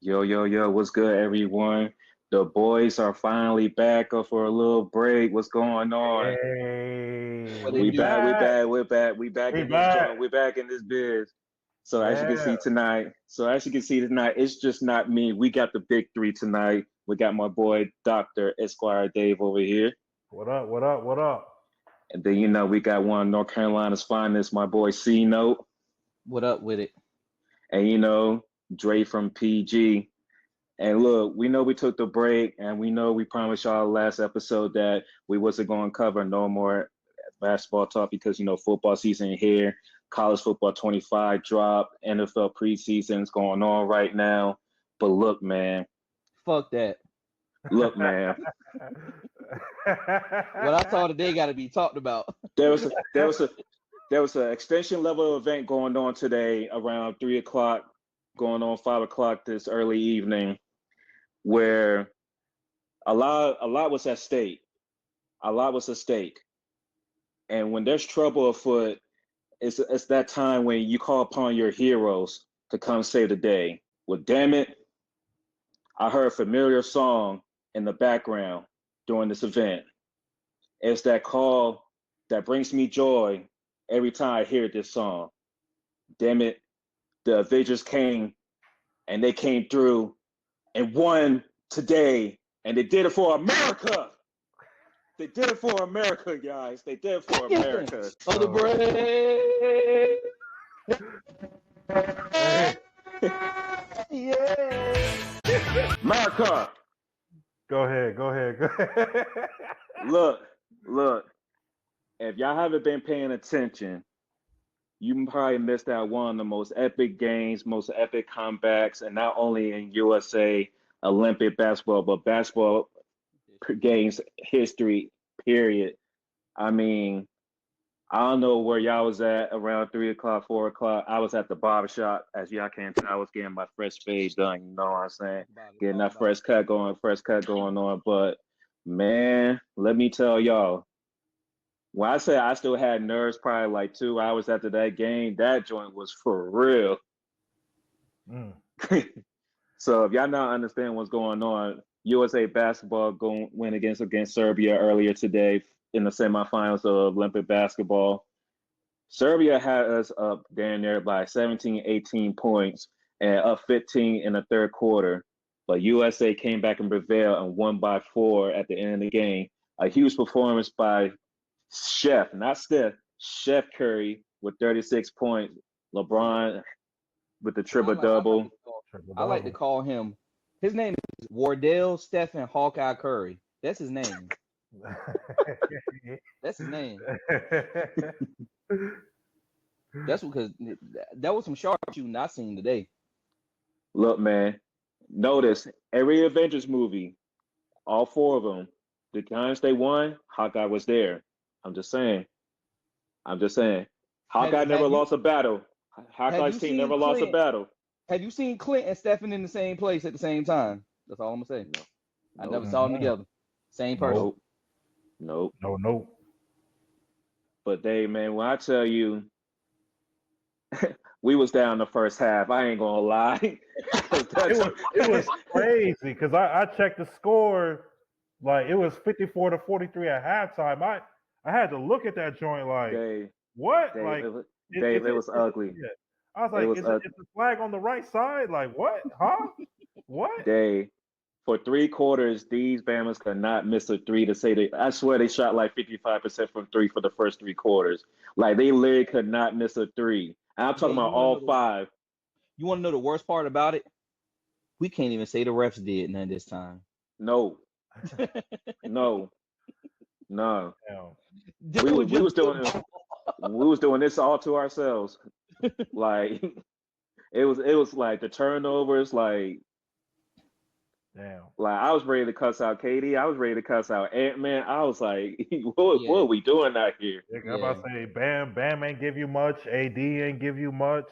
Yo, yo, yo, what's good, everyone? The boys are finally back up for a little break. What's going on? Hey, What we it We do? back, we back. back, we're back, we back We in this back. joint, we back in this biz. Yeah. So as you can see tonight, it's just not me. We got the big three tonight. We got my boy Dr. Esquire Dave over here. What up? What up? What up? And then we got one of North Carolina's finest, my boy C Note. What up with it? And Dre from PG. And look, we know we took the break, and we know we promised y'all last episode that we wasn't going to cover no more basketball talk because football season here, college football 25 drop, NFL preseason is going on right now. But look, man, Fuck that. look, What I saw today got to be talked about. there was an extension level event going on today around 3 o'clock, going on 5 o'clock this early evening, where a lot was at stake. A lot was at stake. And when there's trouble afoot, it's that time when you call upon your heroes to come save the day. Well, damn it, I heard a familiar song in the background during this event. It's that call that brings me joy every time I hear this song. Damn it, the Avengers came, and they came through and won today, and they did it for America. They did it for America, guys. They did it for America. On the break. Yeah. America. Go ahead. Look. If y'all haven't been paying attention, you probably missed out one of the most epic games, most epic comebacks, and not only in USA Olympic basketball, but basketball games history, period. I mean, I don't know where y'all was at around 3 o'clock, 4 o'clock. I was at the barbershop, as y'all can tell. I was getting my fresh fade done, you know what I'm saying? Getting that fresh cut going on. But, man, let me tell y'all, when I say I still had nerves probably like 2 hours after that game, that joint was for real. So if y'all not understand what's going on, USA basketball win against Serbia earlier today in the semifinals of Olympic basketball. Serbia had us up down there by 17, 18 points and up 15 in the third quarter. But USA came back and prevailed and won by 4 at the end of the game. A huge performance by Chef, not Steph, Chef Curry with 36 points. LeBron with the triple-double. I like to call him, his name is Wardell Stephen Hawkeye Curry. That's his name. That's his name. That's because that was some sharp shooting I seen today. Look, man, notice every Avengers movie, all 4 of them, the times they won, Hawkeye was there. I'm just saying. Hawkeye never lost a battle. Hawkeye's team never lost a battle. Have you seen Clint and Stephen in the same place at the same time? That's all I'm gonna say. No. I never saw them together. Same person. Nope. No. But Dave, man, when I tell you, we was down the first half. I ain't gonna lie. It was crazy because I checked the score, like it was 54-43 at halftime. I had to look at that joint like, Dave, what? Dave, like it was ugly. Yeah. I was like, is the flag on the right side? Like, what? Huh? What? Dave, for 3 quarters, these Bammers could not miss a 3 to say that. I swear they shot like 55% from 3 for the first 3 quarters. Like, they literally could not miss a 3. And I'm talking about all 5. You want to know the worst part about it? We can't even say the refs did none this time. No. We was doing this all to ourselves. Like it was like the turnovers, like damn. Like I was ready to cuss out Katie. I was ready to cuss out Ant-Man. I was like, what are we doing out here? I'm about to say Bam ain't give you much. AD ain't give you much.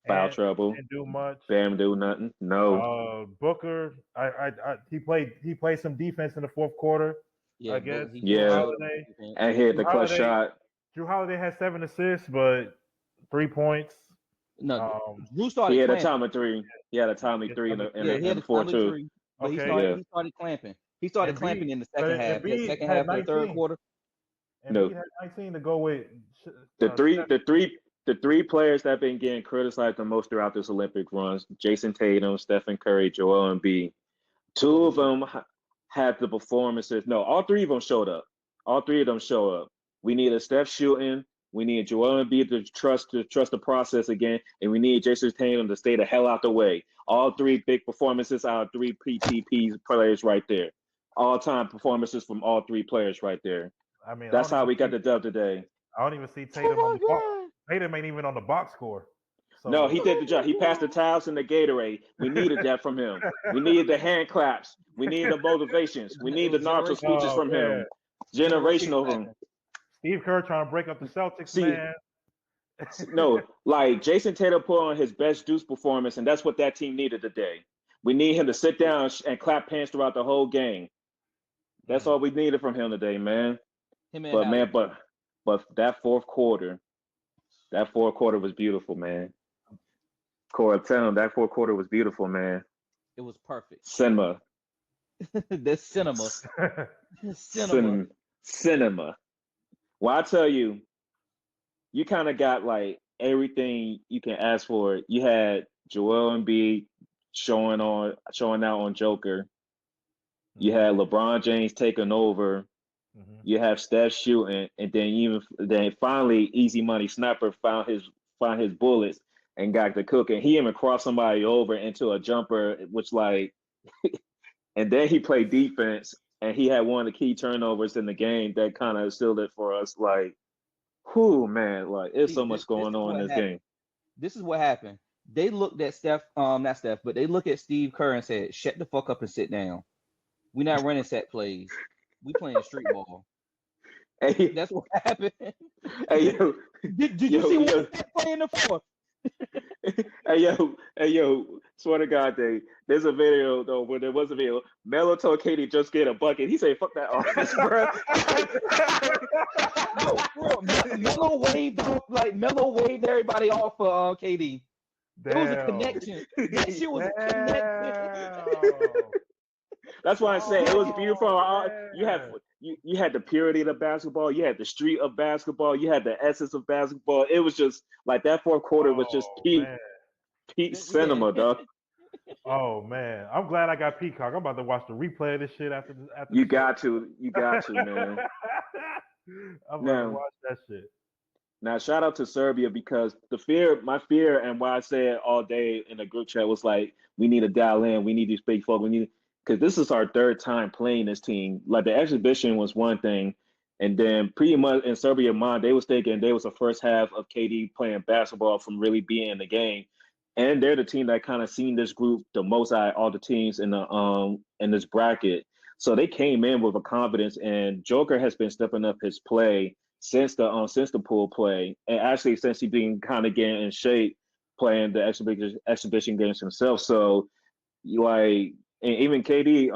Foul trouble. Didn't do much. Bam do nothing. No. Booker, he played some defense in the fourth quarter. Yeah, I guess. Holiday, and hit the clutch shot. Drew Holiday had 7 assists, but 3 points. No, Drew He started had a clamping. time of 3. He had a time of 3 in Yeah, he had the a time of 4-2. 3, but Okay. he started clamping. He started clamping in the but second half. That Embiid second had half of the third 19. quarter. Embiid No, had 19 to go with. the three, Steph. the three players that have been getting criticized the most throughout this Olympic runs: Jason Tatum, Stephen Curry, Joel Embiid. Two of them had the performances. No, all 3 of them showed up. All 3 of them show up. We needed Steph shooting. We need Joel Embiid to trust the process again, and we need Jason Tatum to stay the hell out the way. All 3 big performances out of 3 PTP players right there. All-time performances from all 3 players right there. I mean, That's how we got the dub today. I don't even see Tatum on the box. Tatum ain't even on the box score. So, No, he did the job. He passed the towels and the Gatorade. We needed that from him. We needed the hand claps. We needed the motivations. We need the Naruto speeches from him. Generational from him. Steve Kerr trying to break up the Celtics, See, man. No, like Jason Tatum put on his best Deuce performance, and that's what that team needed today. We need him to sit down and clap hands throughout the whole game. That's all we needed from him today, man. But that fourth quarter was beautiful, man. Cora, tell him that fourth quarter was beautiful, man. It was perfect. Cinema. That's cinema. Cinema. Well, I tell you, you kind of got like everything you can ask for. You had Joel Embiid showing out on Joker. You had LeBron James taking over. You have Steph shooting, and then finally Easy Money Sniper found his bullets and got the cooking. He even crossed somebody over into a jumper, which like, and then he played defense, and he had one of the key turnovers in the game that kind of sealed it for us. Like, whew, man, like it's so much going on in this game. This is what happened. They looked at not Steph, but they look at Steve Kerr and said, "Shut the fuck up and sit down. We're not running set plays. We playing street ball." Hey, that's what happened. Hey, yo, did you see what they playing the for? Hey yo, swear to God, there's a video though where there was a video. Melo told Katie just get a bucket. He said, "Fuck that offense, bro." Melo waved everybody off for KD. Damn. It was a connection. That shit was a connection. That's why I say it was beautiful. You had the purity of the basketball. You had the street of basketball. You had the essence of basketball. It was just like that fourth quarter was just peak cinema, dog. Oh man, I'm glad I got Peacock. I'm about to watch the replay of this shit after. You got to, man. I'm about to watch that shit. Now, shout out to Serbia because my fear, and why I said all day in the group chat was like, we need to dial in. We need these big folks. Because this is our third time playing this team. Like the exhibition was one thing, and then pretty much in Serbia mind, they was thinking they was the first half of KD playing basketball from really being in the game, and they're the team that kind of seen this group the most out of all the teams in this bracket. So they came in with a confidence, and Joker has been stepping up his play since the pool play, and actually since he been kind of getting in shape playing the exhibition games himself. So and even KD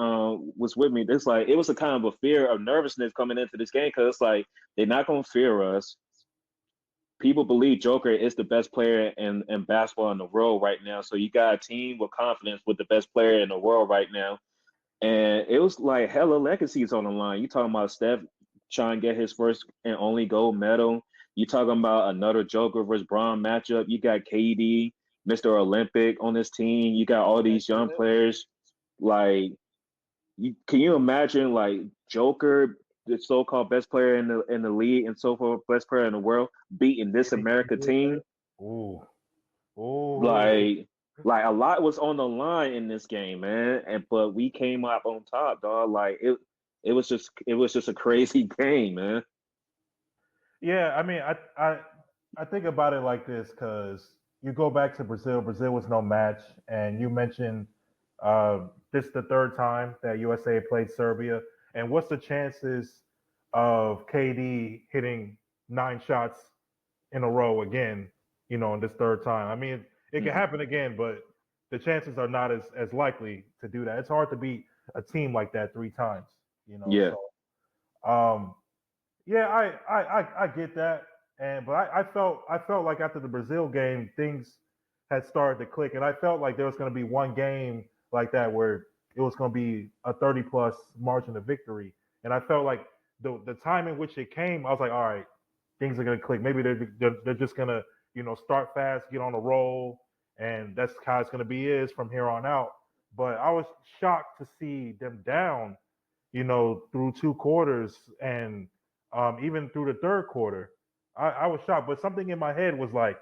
was with me. It's like it was a kind of a fear of nervousness coming into this game because it's like they're not gonna fear us. People believe Joker is the best player in basketball in the world right now. So you got a team with confidence with the best player in the world right now. And it was like hella legacies on the line. You talking about Steph trying to get his first and only gold medal. You talking about another Joker versus Braun matchup. You got KD, Mr. Olympic on this team. You got all these young players. Like, can you imagine like Joker, the so-called best player in the league and so forth, best player in the world, beating this America team? Ooh. Like a lot was on the line in this game, man. But we came up on top, dog. Like it was just a crazy game, man. Yeah, I mean, I think about it like this because you go back to Brazil. Brazil was no match, and you mentioned this is the third time that USA played Serbia. And what's the chances of KD hitting 9 shots in a row again? In this third time. I mean, it can happen again, but the chances are not as likely to do that. It's hard to beat a team like that 3 times. Yeah. So, I get that, but I felt like after the Brazil game, things had started to click, and I felt like there was going to be one game like that where it was going to be a 30-plus margin of victory, and I felt like the time in which it came, I was like, all right, things are going to click. Maybe they're just going to start fast, get on a roll, and that's how it's going to be from here on out. But I was shocked to see them down, through 2 quarters and even through the third quarter. I was shocked, but something in my head was like,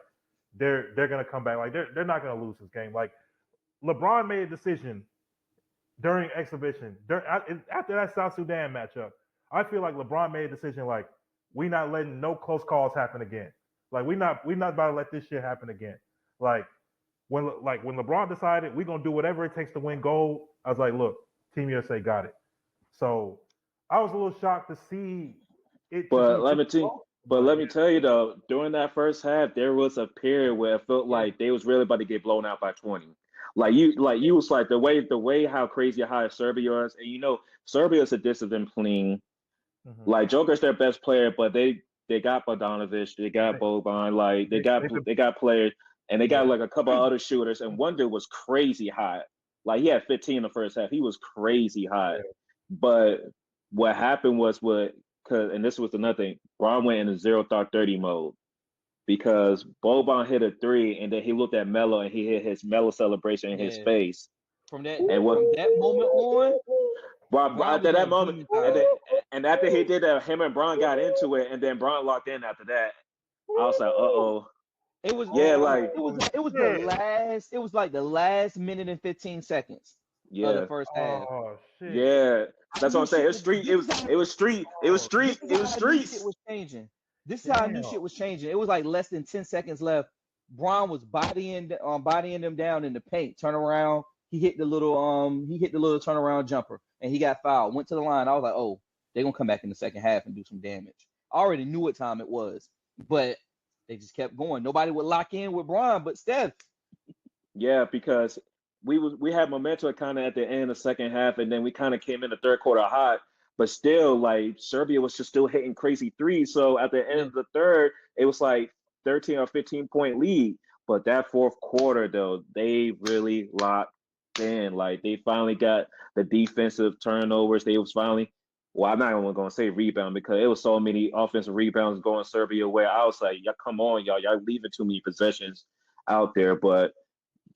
they're going to come back. Like they're not going to lose this game. Like LeBron made a decision during exhibition, after that South Sudan matchup. I feel like LeBron made a decision like, we not letting no close calls happen again. Like we not about to let this shit happen again. Like when LeBron decided we're gonna do whatever it takes to win gold, I was like, look, Team USA got it. So I was a little shocked to see it. But let me tell you though, during that first half, there was a period where it felt like they was really about to get blown out by 20. You was like the way how crazy high Serbia is, and Serbia is a discipline. Like Joker's their best player, but they got Bogdanovic, they got Boban, like they got players, and they got like a couple of other shooters, and one dude was crazy hot. Like he had 15 in the first half, he was crazy hot. Yeah. But what happened was and this was another thing, Bron went into 0 thought 30 mode because Boban hit a 3, and then he looked at Melo and he hit his Melo celebration in his face. From that moment on. Well, after that moment, and after he did that, him and Bron got into it, and then Bron locked in after that. I was like, uh-oh. It was like the last minute and 15 seconds of the first half. Oh shit. Yeah. That's what I'm saying. It was street. It was street. Shit was changing. This is how I knew shit was changing. It was like less than 10 seconds left. Bron was bodying them down in the paint. Turn around. He hit the little turnaround jumper, and he got fouled. Went to the line. I was like, oh, they're gonna come back in the second half and do some damage. I already knew what time it was, but they just kept going. Nobody would lock in with Bron but Steph. Yeah, because we had momentum kind of at the end of the second half, and then we kind of came in the third quarter hot, but still, like Serbia was just still hitting crazy threes. So at the end of the third, it was like 13 or 15 point lead. But that fourth quarter, though, they really locked in. Like they finally got the defensive turnovers. They was finally, I'm not even going to say rebound because it was so many offensive rebounds going Serbia where I was like, y'all come on, y'all leaving too many possessions out there. But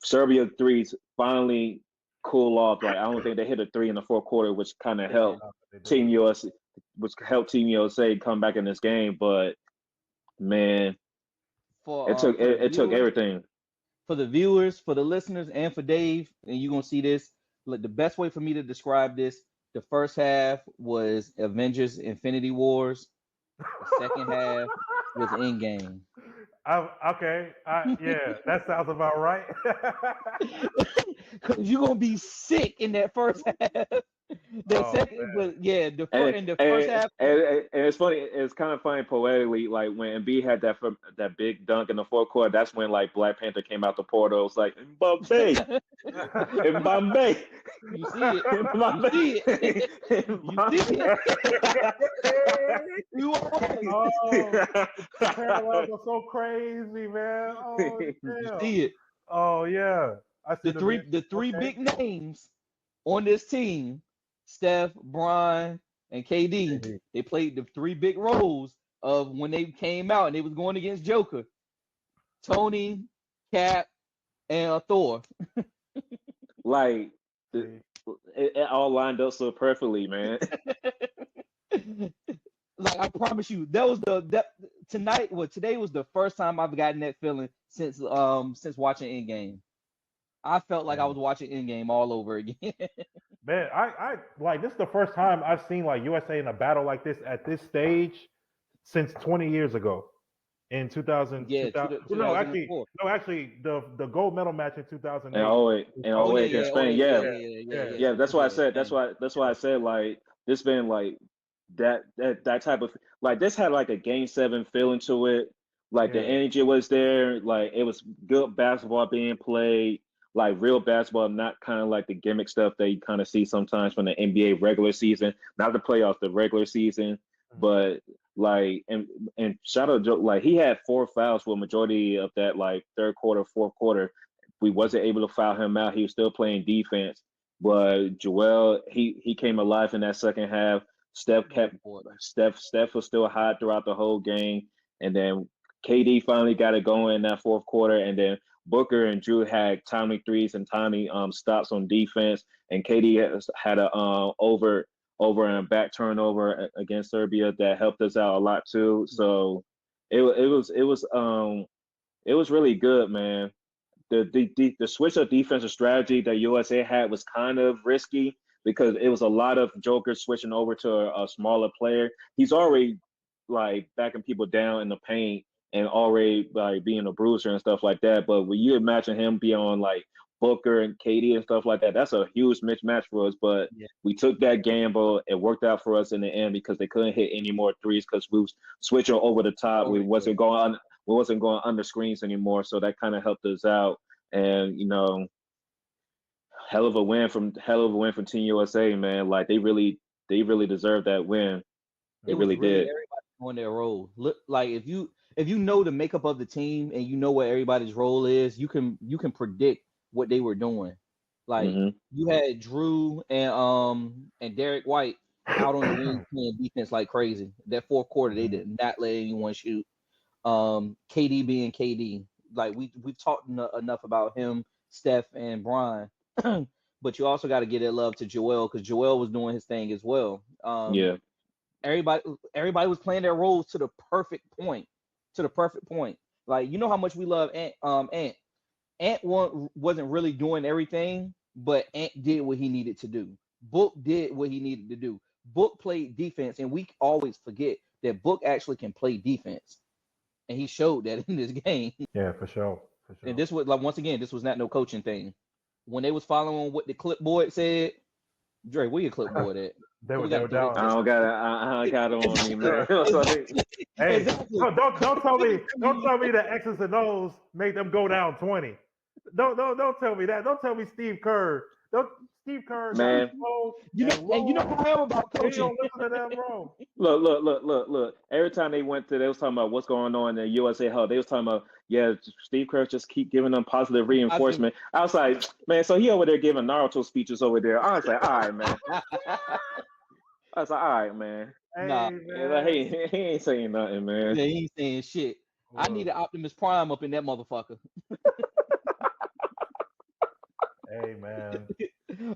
Serbia threes finally cool off. Like I don't think they hit a 3 in the fourth quarter, which kind of helped Team USA come back in this game. But man, it took everything. For the viewers, for the listeners, and for Dave, and you're gonna see this. Like the best way for me to describe this: the first half was Avengers: Infinity Wars. The second half was Endgame. Okay, yeah, that sounds about right. Cause you're gonna be sick in that first half. The first half. And it's funny. It's kind of funny poetically. Like when Embiid had that big dunk in the fourth quarter, that's when like Black Panther came out the portal. It was like Mbappe, Mbappe. You see it. Mbappe. You see it. You the parallels are so crazy, man. Oh, you see it. Oh yeah. I see the three big names on this team, Steph, Bron, and KD, they played the 3 big roles of when they came out and they was going against Joker, Tony, Cap, and Thor. Like it all lined up so perfectly, man. Like I promise you, today was the first time I've gotten that feeling since watching Endgame. I felt like I was watching Endgame all over again. Man, I like this is the first time I've seen like USA in a battle like this at this stage since 20 years ago. In 2000, yeah, 2000 no, actually, the gold medal match in 2008. And against Spain, yeah. That's why I said. That's why I said like this been like that type of like this had like a game 7 feeling to it. Like the energy was there. Like it was good basketball being played. Like real basketball, not kind of like the gimmick stuff that you kind of see sometimes from the NBA regular season, not the playoffs, the regular season. But Like, and shout out Joe, like he had 4 fouls for a majority of that, like third quarter, fourth quarter. We wasn't able to foul him out. He was still playing defense. But Joel, he came alive in that second half. Steph was still hot throughout the whole game. And then KD finally got it going in that fourth quarter. And then Booker and Drew had timely threes and timely stops on defense. And KD had a over and back turnover against Serbia that helped us out a lot too. So it was really good, man. The switch of defensive strategy that USA had was kind of risky because it was a lot of jokers switching over to a smaller player. He's already like backing people down in the paint and already like being a bruiser and stuff like that. But when you imagine him be on like Booker and KD and stuff like that, that's a huge mismatch for us. But we took that gamble. It worked out for us in the end because they couldn't hit any more threes because we was switching over the top. We wasn't going under screens anymore. So that kind of helped us out. And hell of a win from Team USA, man. Like they really deserved that win. They really did. Everybody on their role. Look, like if you know the makeup of the team and you know what everybody's role is, you can predict what they were doing. Like you had Drew and Derek White out on the wing playing defense like crazy. That fourth quarter, they did not let anyone shoot. KD being KD. Like we've talked enough about him, Steph, and Brian. But you also got to get that love to Joel because Joel was doing his thing as well. Everybody was playing their roles to the perfect point. Like you know how much we love Ant. Ant wasn't really doing everything, but Ant did what he needed to do. Book did what he needed to do. Book played defense, and we always forget that Book actually can play defense, and he showed that in this game. Yeah, for sure. And this was like once again, this was not no coaching thing. When they was following what the clipboard said, Dre, where your clipboard at? They were down. I don't got it on me, man. Hey, don't tell me that X's and O's made them go down 20. Don't tell me that. Don't tell me Steve Kerr. Steve Kerr, man. You know how I am about coaching. Don't listen to them, bro. Look. Every time they went to, they was talking about what's going on in the USA Hub. They was talking about, Steve Kerr just keep giving them positive reinforcement. I was like, man, so he over there giving Naruto speeches over there. I was like, all right, man. Hey, nah, man. He ain't saying nothing, man. Yeah, he ain't saying shit. I need an Optimus Prime up in that motherfucker. Hey, man.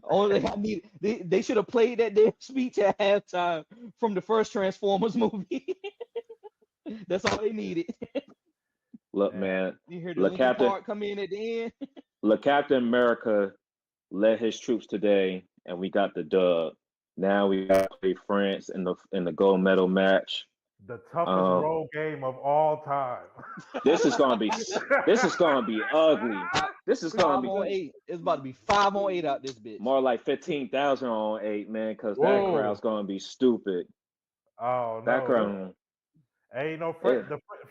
Only I need they should have played that damn speech at halftime from the first Transformers movie. That's all they needed. Look, man. You hear the Linkin Park come in at the end. Look, Captain America led his troops today, and we got the dub. Now we got to play France in the gold medal match. The toughest road game of all time. This is gonna be ugly. This is gonna be 8. It's about to be 5 on 8 out this bitch. More like 15,000 on 8, man, because that crowd's gonna be stupid. Oh no! That crowd. Hey, the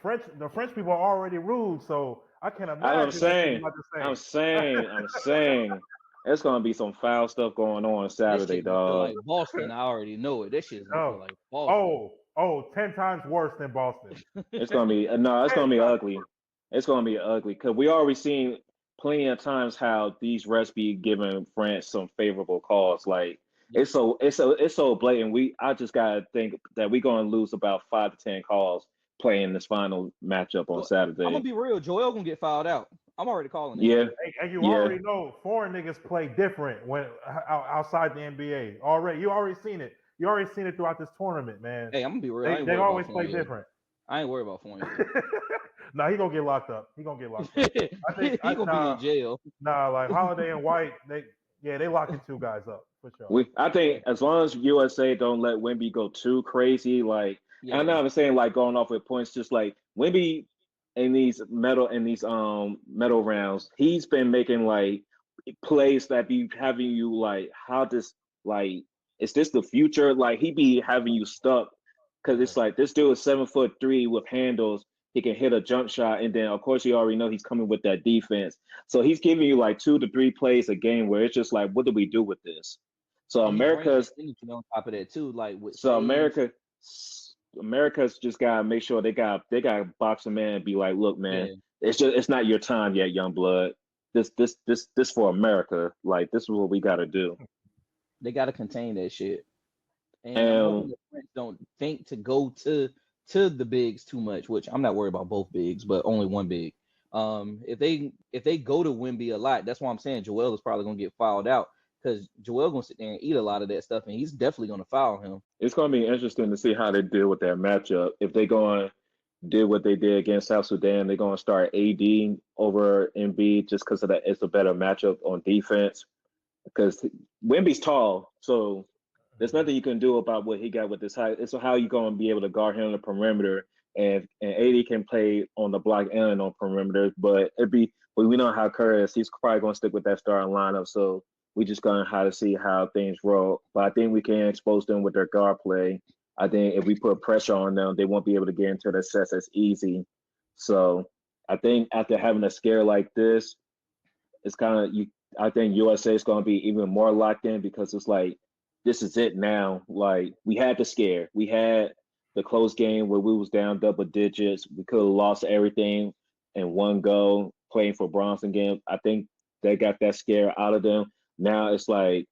French people are already rude, so I can't imagine. I'm saying. There's gonna be some foul stuff going on Saturday, dog. Like Boston, I already know it. This shit's like Boston. 10 times worse than Boston. It's gonna be ugly. It's gonna be ugly because we already seen plenty of times how these refs be giving France some favorable calls. Like it's so blatant. I just gotta think that we're gonna lose about 5 to 10 calls playing this final matchup on Saturday. I'm gonna be real. Joel gonna get fouled out. I'm already calling it. Yeah. And you already know foreign niggas play different when outside the NBA. You already seen it. You already seen it throughout this tournament, man. Hey, I'm gonna be real. They always play different. I ain't worried about Fournier. Nah, he gonna get locked up. He gonna be in jail. Nah, like Holiday and White, they locking 2 guys up for sure. I think as long as USA don't let Wemby go too crazy, like I'm not saying like going off with points, just like Wemby in these medal rounds, he's been making like plays that be having you like, how this like. Is this the future? Like he be having you stuck because it's like this dude is 7'3" with handles. He can hit a jump shot, and then of course you already know he's coming with that defense. So he's giving you like 2 to 3 plays a game where it's just like, what do we do with this? So America's on top of that too, like with America. America's just gotta make sure they got box a man and be like, look, man, Yeah. it's not your time yet, young blood. This for America. Like this is what we gotta do. They gotta contain that shit. And I'm And hoping the French don't think to go to the bigs too much, which I'm not worried about both bigs, but only one big. If they go to Wemby a lot, that's why I'm saying Joel is probably gonna get fouled out because Joel gonna sit there and eat a lot of that stuff, and he's definitely gonna foul him. it's gonna be interesting to see how they deal with that matchup. If they going did what they did against South Sudan, they're gonna start AD over Embiid just because of that. It's a better matchup on defense because Wemby's tall, so there's nothing you can do about what he got with this height. It's how you gonna be able to guard him on the perimeter, and AD can play on the block and on perimeter. But we know how Kerr is. He's probably gonna stick with that starting lineup. So we just gonna have to see how things roll. But I think we can expose them with their guard play. I think if we put pressure on them, they won't be able to get into the sets as easy. So I think after having a scare like this, it's kind of you. I think USA is going to be even more locked in because it's like this is it now. Like we had the scare, we had the close game where we was down double digits. We could have lost everything in one go playing for bronze again. I think they got that scare out of them. Now it's like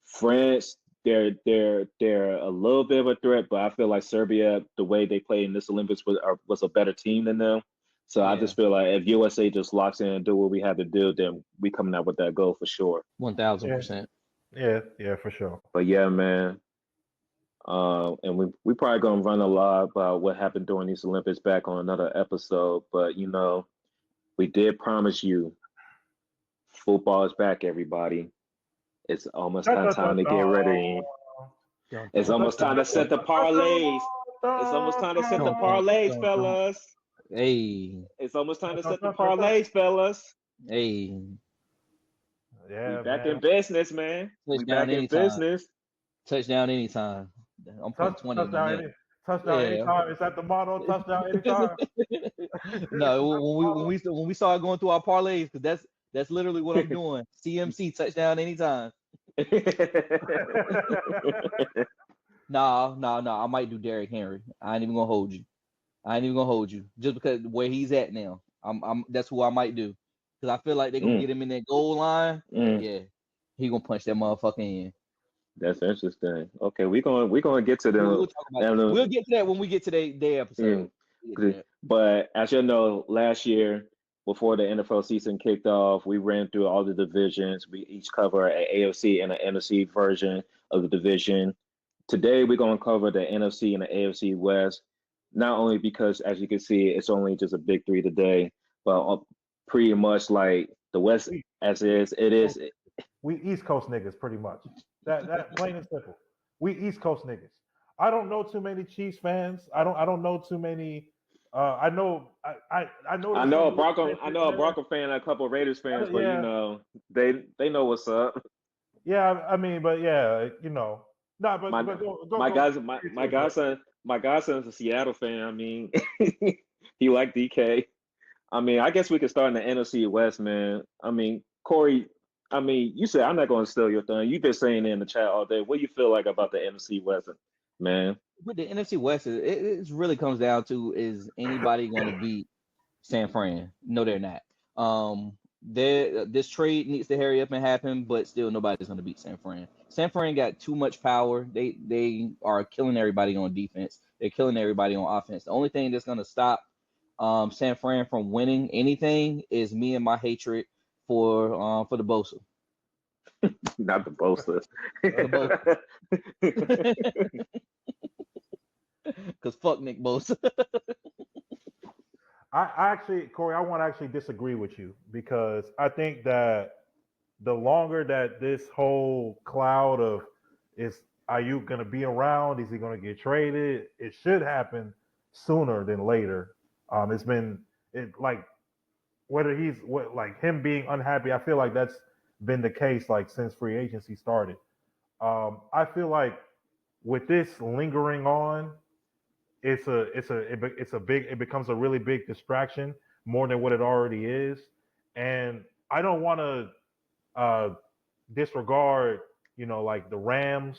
France. They're a little bit of a threat, but I feel like Serbia, the way they play in this Olympics, was a better team than them. So I just feel like if USA just locks in and do what we have to do, then we coming out with that goal for sure. 1000%. Yeah, for sure. But yeah, man. And we probably gonna run a lot about what happened during these Olympics back on another episode. But we did promise you football is back, everybody. It's almost time to get ready. It's almost time to set the parlays. It's almost time to set the parlays, fellas. Hey. It's almost time to set the parlays, fellas. Hey. Yeah, we back in business, man. We back in business. Touchdown anytime. I'm putting 20 on that. Touchdown anytime. Is that the motto? Touchdown anytime. No, when we start going through our parlays, because that's literally what I'm doing. CMC touchdown anytime. Nah. I might do Derrick Henry. I ain't even gonna hold you. Just because where he's at now, that's who I might do. Because I feel like they're gonna get him in that goal line. Yeah, he gonna punch that motherfucker in. That's interesting. Okay, we're gonna get to them. We'll get to that when we get to their episode. But as you know, last year before the NFL season kicked off, we ran through all the divisions. We each cover an AFC and an NFC version of the division. Today we're gonna cover the NFC and the AFC West. Not only because, as you can see, it's only just a big three today, but pretty much like the West as is. It is. We East Coast niggas, pretty much. That plain and simple. We East Coast niggas. I don't know too many Chiefs fans. I don't know too many. I know a Bronco fan, a couple of Raiders fans, but they know what's up. Yeah, I mean, but yeah, my godson's a Seattle fan. I mean, he liked DK. I mean, I guess we could start in the NFC West, man. I mean, Corey. I mean, you said I'm not going to steal your thing. You've been saying it in the chat all day. What do you feel like about the NFC West, man? With the NFC West, it really comes down to is anybody going to beat San Fran? No, they're not. This trade needs to hurry up and happen, but still nobody's going to beat San Fran. San Fran got too much power. They are killing everybody on defense. They're killing everybody on offense. The only thing that's going to stop San Fran from winning anything is me and my hatred for the Bosa. Not the Bosa. Because fuck Nick Bosa. I actually, Corey, I want to actually disagree with you because I think that the longer that this whole cloud of is Ayuk going to be around, is he going to get traded? It should happen sooner than later. It's been like whether like him being unhappy. I feel like that's been the case like since free agency started. I feel like with this lingering on, it becomes a really big distraction more than what it already is, and I don't want to disregard like the Rams,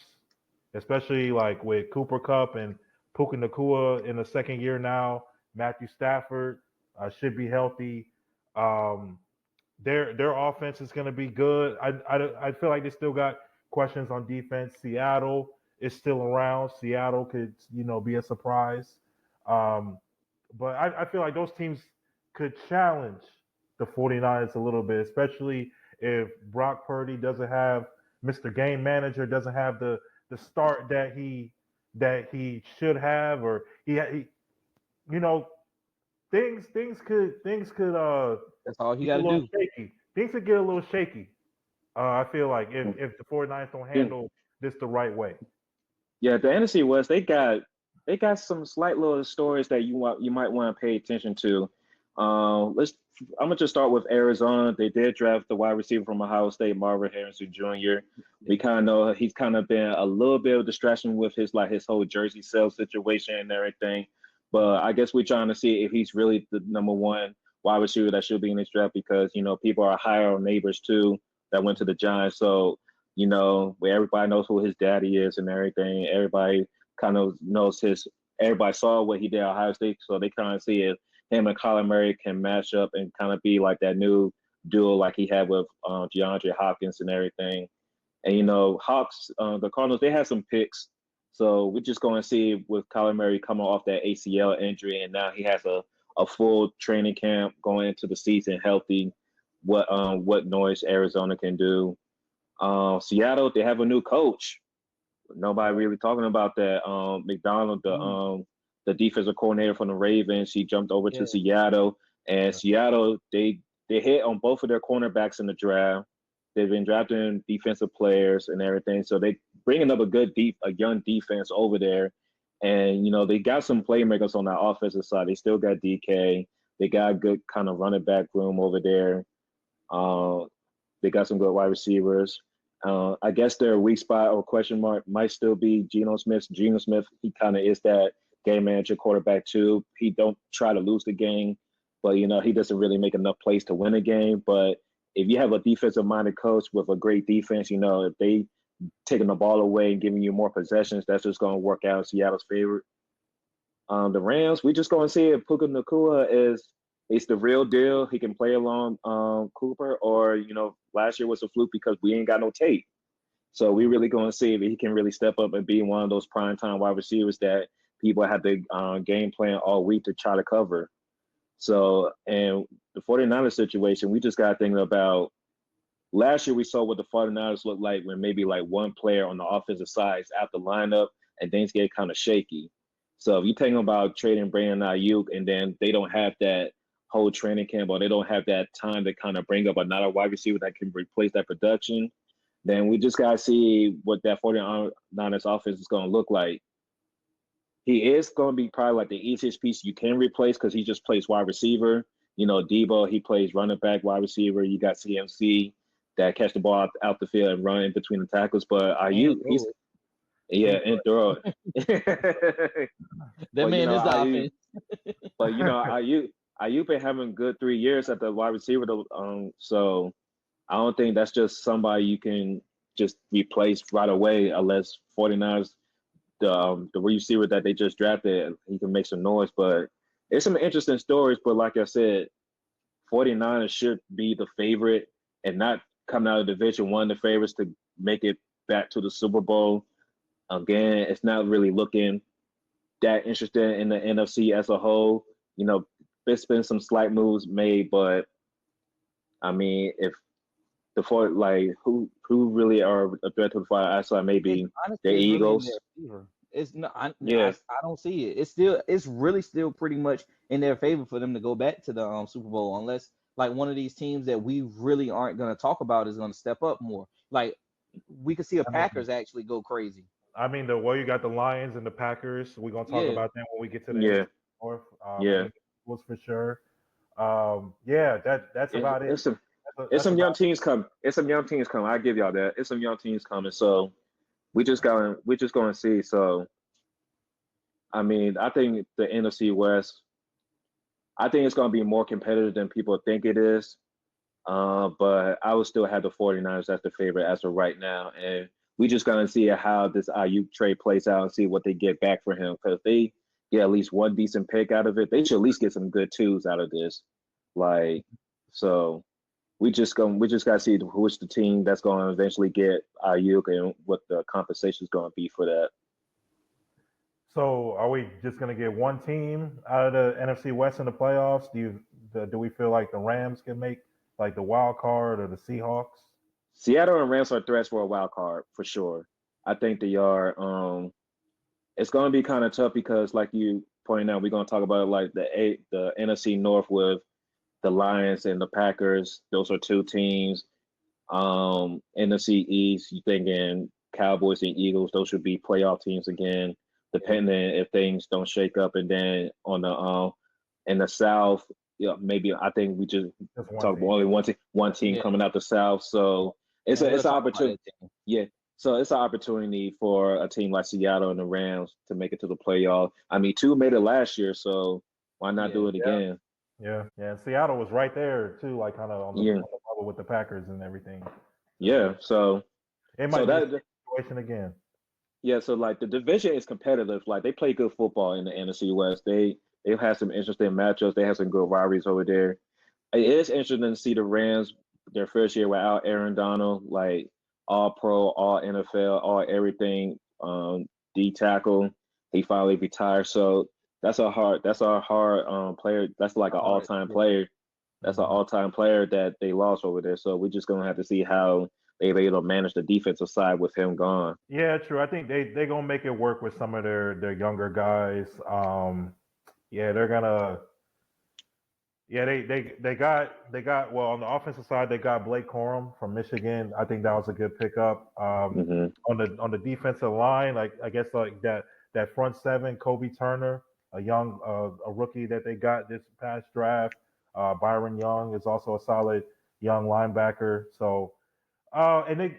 especially like with Cooper Kupp and Puka Nacua in the second year now. Matthew Stafford should be healthy. Their offense is going to be good. I feel like they still got questions on defense. Seattle is still around. Seattle could be a surprise. But I feel like those teams could challenge the 49ers a little bit, especially if Brock Purdy doesn't have Mr. Game Manager, doesn't have the start that he should have, or he things could That's all he get got a to little do. shaky. Things could get a little shaky. I feel like if the 49ers don't handle this the right way. Yeah, the NFC West, they got some slight little stories that you might want to pay attention to. I'm gonna just start with Arizona. They did draft the wide receiver from Ohio State, Marvin Harrison Jr. We kind of know he's kind of been a little bit of distraction with his whole jersey sales situation and everything. But I guess we're trying to see if he's really the number one wide receiver that should be in this draft, because people are higher on neighbors too that went to the Giants. So where everybody knows who his daddy is and everything. Everybody kind of knows everybody saw what he did at Ohio State, so they kind of see if him and Kyler Murray can match up and kind of be like that new duo like he had with DeAndre Hopkins and everything. And, Hawks, the Cardinals, they had some picks. So we're just going to see with Kyler Murray coming off that ACL injury, and now he has a full training camp going into the season healthy, what noise Arizona can do. Seattle, they have a new coach. Nobody really talking about that. McDonald, the defensive coordinator from the Ravens, he jumped over to Seattle, and Seattle they hit on both of their cornerbacks in the draft. They've been drafting defensive players and everything, so they bringing up a young defense over there, and they got some playmakers on that offensive side. They still got DK. They got a good kind of running back room over there. They got some good wide receivers. I guess their weak spot or question mark might still be Geno Smith. Geno Smith, he kind of is that game manager quarterback too. He don't try to lose the game, but he doesn't really make enough plays to win a game. But if you have a defensive-minded coach with a great defense, if they taking the ball away and giving you more possessions, that's just going to work out in Seattle's favor. The Rams, we just going to see if Puka Nacua is the real deal. He can play along Cooper, or last year was a fluke because we ain't got no tape. So we really going to see if he can really step up and be one of those primetime wide receivers that people have the game plan all week to try to cover. So, and the 49ers situation, we just got to think about last year we saw what the 49ers looked like when maybe like one player on the offensive side is out the lineup and things get kind of shaky. So if you think about trading Brandon Ayuk and then they don't have that whole training camp, or they don't have that time to kind of bring up another wide receiver that can replace that production, then we just got to see what that 49ers offense is going to look like. He is going to be probably like the easiest piece you can replace because he just plays wide receiver. Debo, he plays running back, wide receiver. You got CMC that catch the ball out the field and run in between the tackles. But Ayuk, and throw it. That man is the offense. But Ayuk been having good 3 years at the wide receiver. So I don't think that's just somebody you can just replace right away unless 49ers, the receiver that they just drafted, he can make some noise. But it's some interesting stories. But like I said, 49ers should be the favorite and not coming out of Division One, the favorites to make it back to the Super Bowl. Again, it's not really looking that interesting in the NFC as a whole. There's been some slight moves made, but I mean, if who really are a threat to the fire outside, maybe the Eagles. It's not. I don't see it. It's really still pretty much in their favor for them to go back to the Super Bowl, unless like one of these teams that we really aren't going to talk about is going to step up more. Like we could see a Packers actually go crazy. I mean, you got the Lions and the Packers. We're gonna talk about them when we get to the North. Was for sure. That's about it. It's some young teams coming. I give y'all that. It's some young teams coming. So we just going to see. So I mean, I think the NFC West, I think it's going to be more competitive than people think it is. But I would still have the 49ers as the favorite as of right now. And we just gonna see how this Ayuk trade plays out and see what they get back for him. Because they get at least one decent pick out of it, they should at least get some good twos out of this. Like, so we just gotta see which the team that's going to eventually get Ayuk and what the compensation is going to be for that. So, are we just going to get one team out of the NFC West in the playoffs? Do we feel like the Rams can make like the wild card or the Seahawks? Seattle and Rams are threats for a wild card for sure. I think they are. It's going to be kind of tough because, like you pointed out, we're going to talk about like the NFC North with the Lions and the Packers. Those are two teams. NFC East, you thinking Cowboys and Eagles? Those should be playoff teams again, depending if things don't shake up. And then on the in the South, maybe I think we just talk about only one team coming out the South. So it's an opportunity. Yeah. So it's an opportunity for a team like Seattle and the Rams to make it to the playoff. I mean, 2 made it last year, so why not do it again? Yeah. Seattle was right there too, like kind of on the level with the Packers and everything. Yeah. So it might be a situation again. Yeah. So like the division is competitive. Like they play good football in the NFC West. They've had some interesting matchups. They have some good rivalries over there. It is interesting to see the Rams their first year without Aaron Donald, like all pro, all NFL, all everything, D tackle. He finally retired. So that's a hard player. That's like an all-time player. That's an all-time player that they lost over there. So we're just gonna have to see how they're able to manage the defensive side with him gone. Yeah, true. I think they're gonna make it work with some of their younger guys. They're gonna. Yeah, they got well on the offensive side. They got Blake Corum from Michigan. I think that was a good pickup. On the defensive line, like I guess like that front seven, Kobe Turner, a rookie that they got this past draft. Byron Young is also a solid young linebacker. So, and they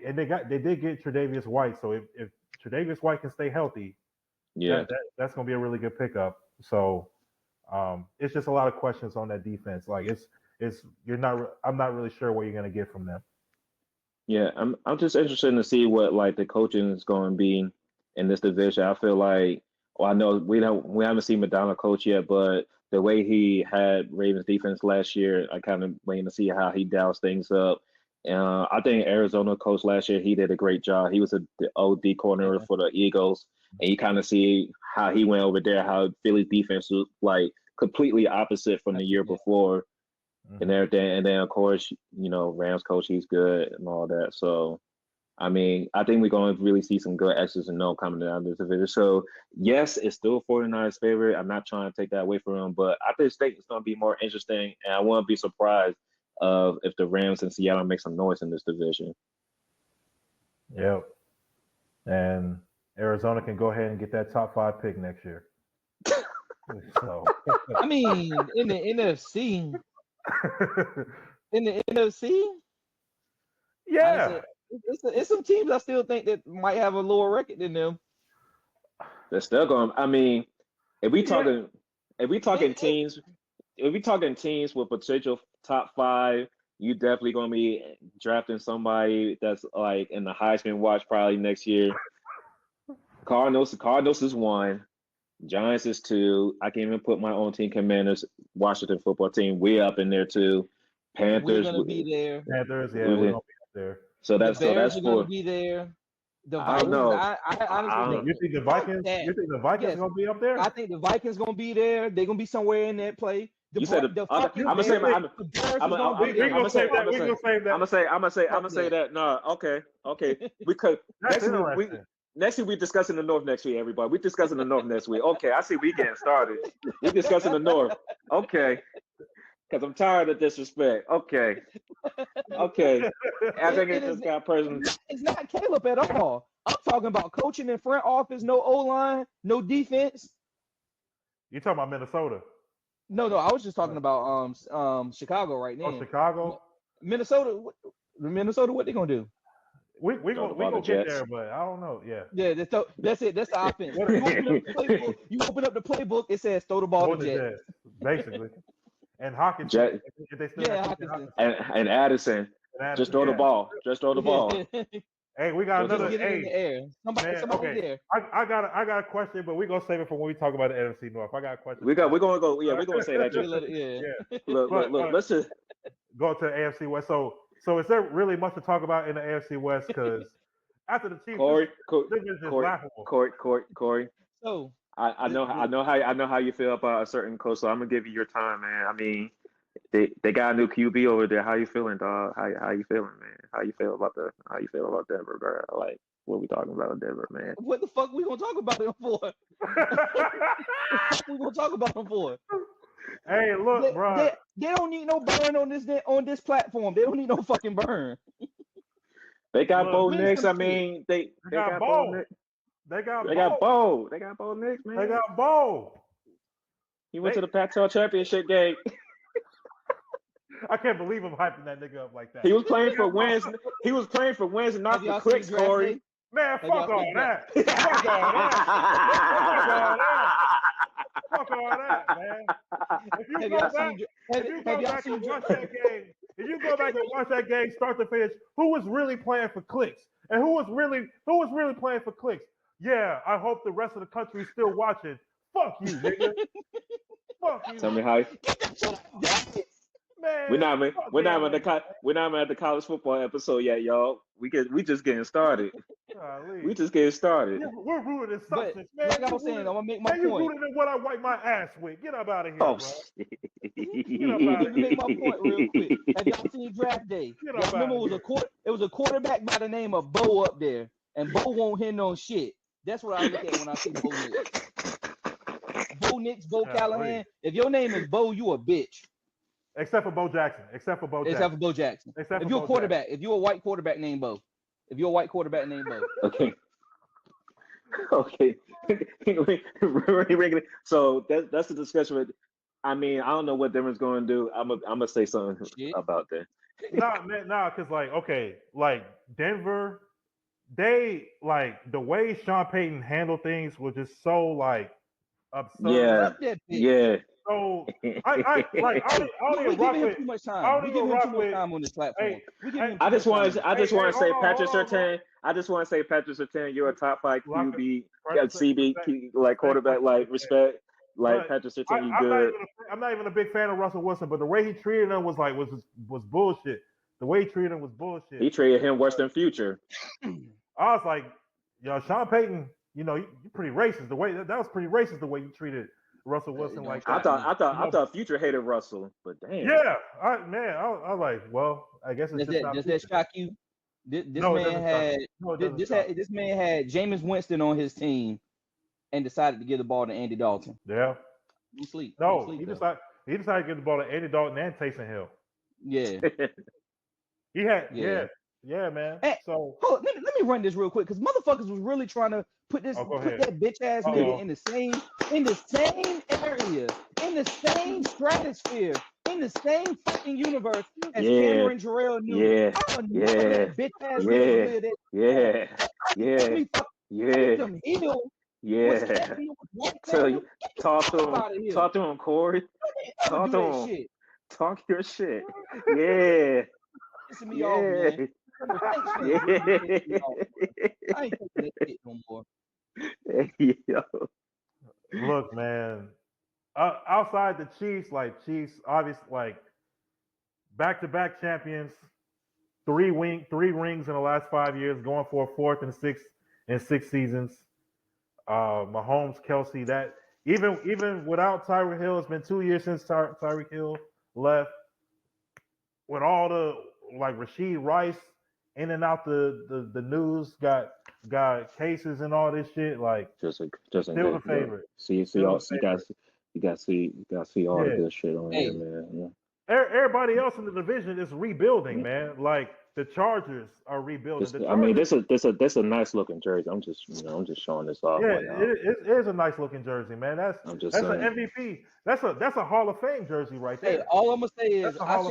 did get Tre'Davious White. So if Tre'Davious White can stay healthy, that's gonna be a really good pickup. So. It's just a lot of questions on that defense. Like I'm not really sure what you're gonna get from them. Yeah, I'm just interested to see what like the coaching is going to be in this division. I feel like, I know we haven't seen McDonald coach yet, but the way he had Ravens defense last year, I kind of waiting to see how he dials things up. I think Arizona coach last year, he did a great job. He was the OD corner for the Eagles, and you kind of see how he went over there, how Philly's defense was like completely opposite from the year before and everything. And then of course, Rams coach, he's good and all that. So I mean, I think we're going to really see some good X's and O's coming down this division. So yes, it's still 49ers favorite. I'm not trying to take that away from them, but I just think it's going to be more interesting, and I won't be surprised if the Rams and Seattle make some noise in this division. Yep. And Arizona can go ahead and get that top 5 pick next year. So I mean, in the NFC, yeah, it's some teams I still think that might have a lower record than them. They're still going. I mean, if we talking teams with potential top 5, you definitely going to be drafting somebody that's like in the Heisman watch probably next year. Cardinals is 1. Giants is 2. I can even put my own team, Commanders, Washington football team, way up in there too. Panthers, we're gonna be there. Panthers, yeah, we're gonna be up there. So that's the Bears are gonna be there. The Vikings, I don't know. I honestly think you think the Vikings? You think the Vikings gonna be up there? I think the Vikings gonna be there. They're gonna be somewhere in that play. I'm gonna say that. No, okay. Because next week we discussing the North next week, everybody. We discussing the North next week. Okay, I see we getting started. We discussing the North. Okay. Because I'm tired of disrespect. Okay. I think it's just got person. It's not Caleb at all. I'm talking about coaching in front office, no O-line, no defense. You talking about Minnesota? No, I was just talking about Chicago right now. Oh, Chicago? Minnesota, what they gonna do? We gonna get there, but I don't know. Yeah, that's it. That's the offense. You open up the playbook, it says throw the ball to Jets. Basically. And Hawkins, Hawkinson. And Addison. Just throw the ball. Hey, we got So another. Get it in Hey, the air. Somebody okay. there. I got a question, but we're gonna save it for when we talk about the NFC North. I got a question. we're gonna go. Yeah, we're gonna say that. Yeah. Look. Let's just go to the AFC West. So is there really much to talk about in the AFC West? Because after the Chiefs, this is just laughable. Corey. So I know how you feel about a certain coach. So I'm gonna give you your time, man. I mean, they got a new QB over there. How you feeling, dog? How you feeling, man? How you feel about Denver, bro? Like, what we talking about with Denver, man? what the fuck we gonna talk about him for? What we gonna talk about him for? Hey, look, bro. They don't need no burn on this platform. They don't need no fucking burn. They got Bo Nix. I mean, they got Bo. They got Bo. They got Bo Nix, man. They got Bo. He went to the Pac-12 championship game. I can't believe I'm hyping that nigga up like that. He was playing for wins. He was playing for wins and not for clicks, Corey. Man, fuck all that. Fuck all that. Fuck all that, man. If you go back and watch that game, start to finish, who was really playing for clicks? And who was really playing for clicks? Yeah, I hope the rest of the country is still watching. Fuck you, nigga. Fuck you. Tell me how. Man, we're not at the college football episode yet, y'all. We just getting started. Golly. We just getting started. We're rooted in substance, man. Like I was saying, I'm gonna make my point. You rooted in what I wipe my ass with. Get up out of here, bro. Let me make my point real quick. Have y'all seen Draft Day? Remember, it was a quarterback by the name of Bo up there, and Bo won't hit no shit. That's what I look at when I see Bo Nix. Bo Nix, Bo Callahan. If your name is Bo, you a bitch. Except for Bo Jackson. If you're a quarterback, if you're a white quarterback named Bo. Okay. So that's the discussion. I mean, I don't know what Denver's going to do. I'm gonna say something about that. Because Denver, they the way Sean Payton handled things was just so absurd. Yeah. So I don't even rock with. Too much time. We give him too much time on this platform. I just want to say Patrick Surtain. I just want to say Patrick Surtain, you're a top 5 QB, CB, quarterback, respect. Patrick Surtain, you good. I'm not even a big fan of Russell Wilson, but the way he treated him was bullshit. The way he treated him was bullshit. He treated him worse than Future. I was like, Sean Payton, you're pretty racist. The way that was pretty racist. The way you treated Russell Wilson like that. I thought Future hated Russell, but damn. Yeah, I was like, well, I guess it's does that shock you? This man had Jameis Winston on his team and decided to give the ball to Andy Dalton. Yeah. You sleep. He decided to give the ball to Andy Dalton and Taysom Hill. Yeah. He had yeah, man. Hey, so let me run this real quick because motherfuckers was really trying to put that bitch ass nigga in the same area, in the same stratosphere, in the same fucking universe as Cameron Jarrell Newton. Bitch ass nigga. Talk to him, Corey. Talk to him. Talk your shit. Yeah. Pissing me off, man. I ain't taking that shit no more. Look, man. Outside the Chiefs, obviously, back-to-back champions, three rings in the last 5 years, going for a fourth in 6 seasons. Mahomes, Kelsey, that even without Tyreek Hill, it's been 2 years since Tyreek Hill left. With all the Rashid Rice in and out the news, got cases and all this shit. Just still the favorite. You got to see all the good shit on here, man. Yeah. Everybody else in the division is rebuilding, man. The Chargers are rebuilding. This is a nice looking jersey. I'm just showing this off. Yeah, it is a nice looking jersey, man. That's an MVP. That's a Hall of Fame jersey right there. Hey, all I'm gonna say is I